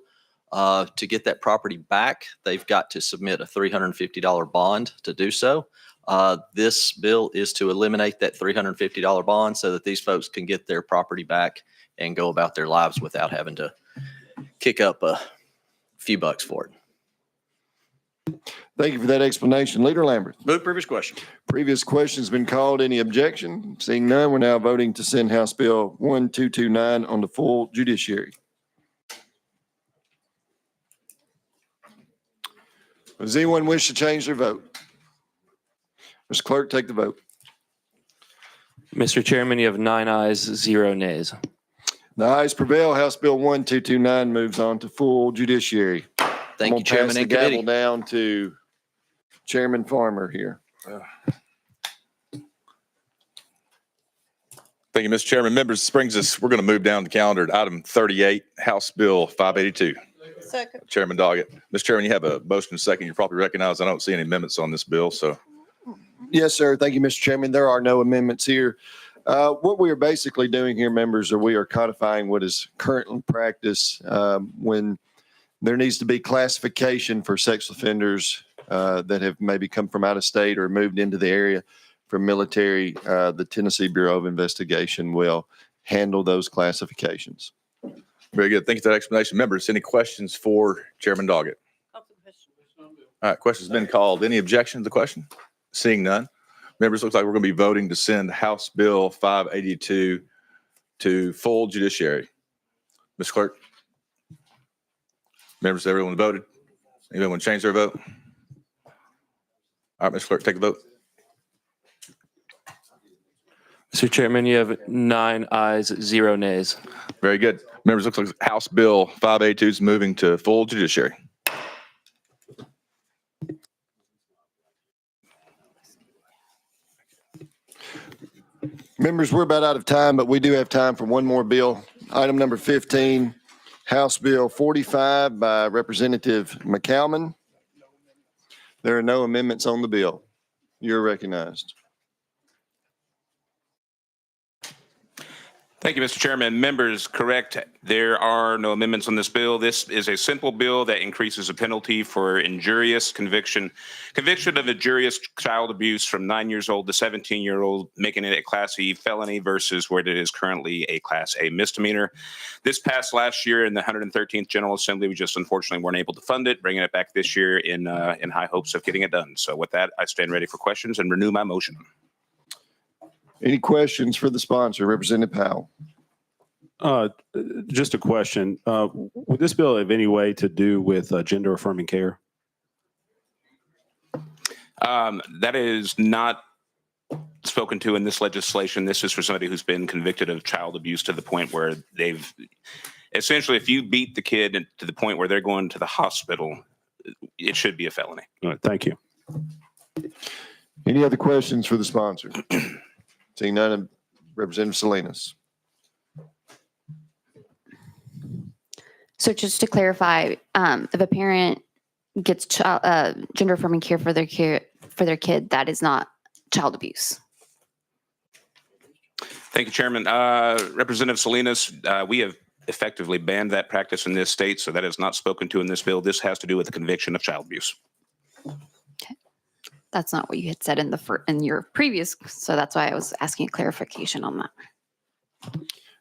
To get that property back, they've got to submit a $350 bond to do so. This bill is to eliminate that $350 bond so that these folks can get their property back and go about their lives without having to kick up a few bucks for it. Thank you for that explanation. Leader Lambert. Move previous question. Previous question's been called. Any objection? Seeing none, we're now voting to send House Bill 1229 on the full judiciary. Does anyone wish to change their vote? Mr. Clerk, take the vote. Mr. Chairman, you have 9 ayes, 0 nays. The ayes prevail. House Bill 1229 moves on to full judiciary. Thank you, Chairman and committee. Gavel down to Chairman Farmer here. Thank you, Mr. Chairman. Members, this brings us, we're going to move down the calendar to item 38, House Bill 582. Second. Chairman Doggett. Mr. Chairman, you have a motion second. You probably recognize I don't see any amendments on this bill, so. Yes, sir. Thank you, Mr. Chairman. There are no amendments here. What we are basically doing here, members, are we are codifying what is currently practice when there needs to be classification for sex offenders that have maybe come from out of state or moved into the area from military. The Tennessee Bureau of Investigation will handle those classifications. Very good. Thank you for that explanation. Members, any questions for Chairman Doggett? All right, question's been called. Any objection to the question? Seeing none. Members, looks like we're going to be voting to send House Bill 582 to full judiciary. Ms. Clerk. Members, everyone voted? Anyone want to change their vote? All right, Ms. Clerk, take the vote. Mr. Chairman, you have 9 ayes, 0 nays. Very good. Members, looks like House Bill 582 is moving to full judiciary. Members, we're about out of time, but we do have time for one more bill. Item number 15, House Bill 45 by Representative McCalman. There are no amendments on the bill. You're recognized. Thank you, Mr. Chairman. Members, correct. There are no amendments on this bill. This is a simple bill that increases a penalty for injurious conviction of injurious child abuse from 9 years old to 17-year-old, making it a Class E felony versus where it is currently a Class A misdemeanor. This passed last year in the 113th General Assembly. We just unfortunately weren't able to fund it, bringing it back this year in high hopes of getting it done. So with that, I stand ready for questions and renew my motion. Any questions for the sponsor, Representative Powell? Just a question. Would this bill have any way to do with gender affirming care? That is not spoken to in this legislation. This is for somebody who's been convicted of child abuse to the point where they've essentially, if you beat the kid to the point where they're going to the hospital, it should be a felony. All right, thank you. Any other questions for the sponsor? Seeing none, Representative Salinas. So just to clarify, if a parent gets gender affirming care for their kid, that is not child abuse. Thank you, Chairman. Representative Salinas, we have effectively banned that practice in this state, so that is not spoken to in this bill. This has to do with the conviction of child abuse. Okay. That's not what you had said in your previous, so that's why I was asking a clarification on that.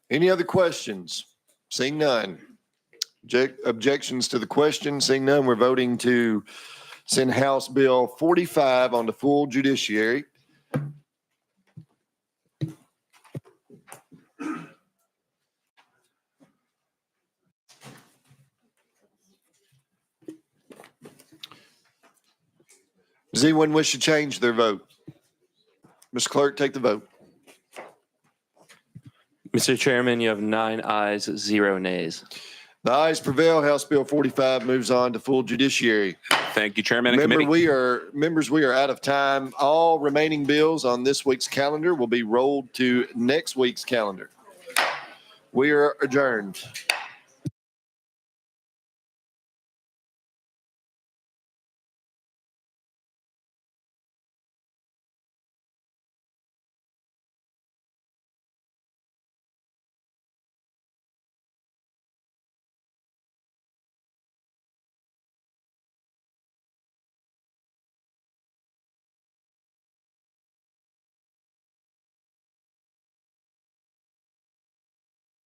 Any other questions? Seeing none. Objections to the question? Seeing none, we're voting to send House Bill 45 on to full judiciary. Does anyone wish to change their vote? Mr. Clerk, take the vote. Mr. Chairman, you have 9 ayes, 0 nays. The ayes prevail. House Bill 45 moves on to full judiciary. Thank you, Chairman and Members, committee. we are out of time. All remaining bills on this week's calendar will be rolled to next week's calendar. We are adjourned.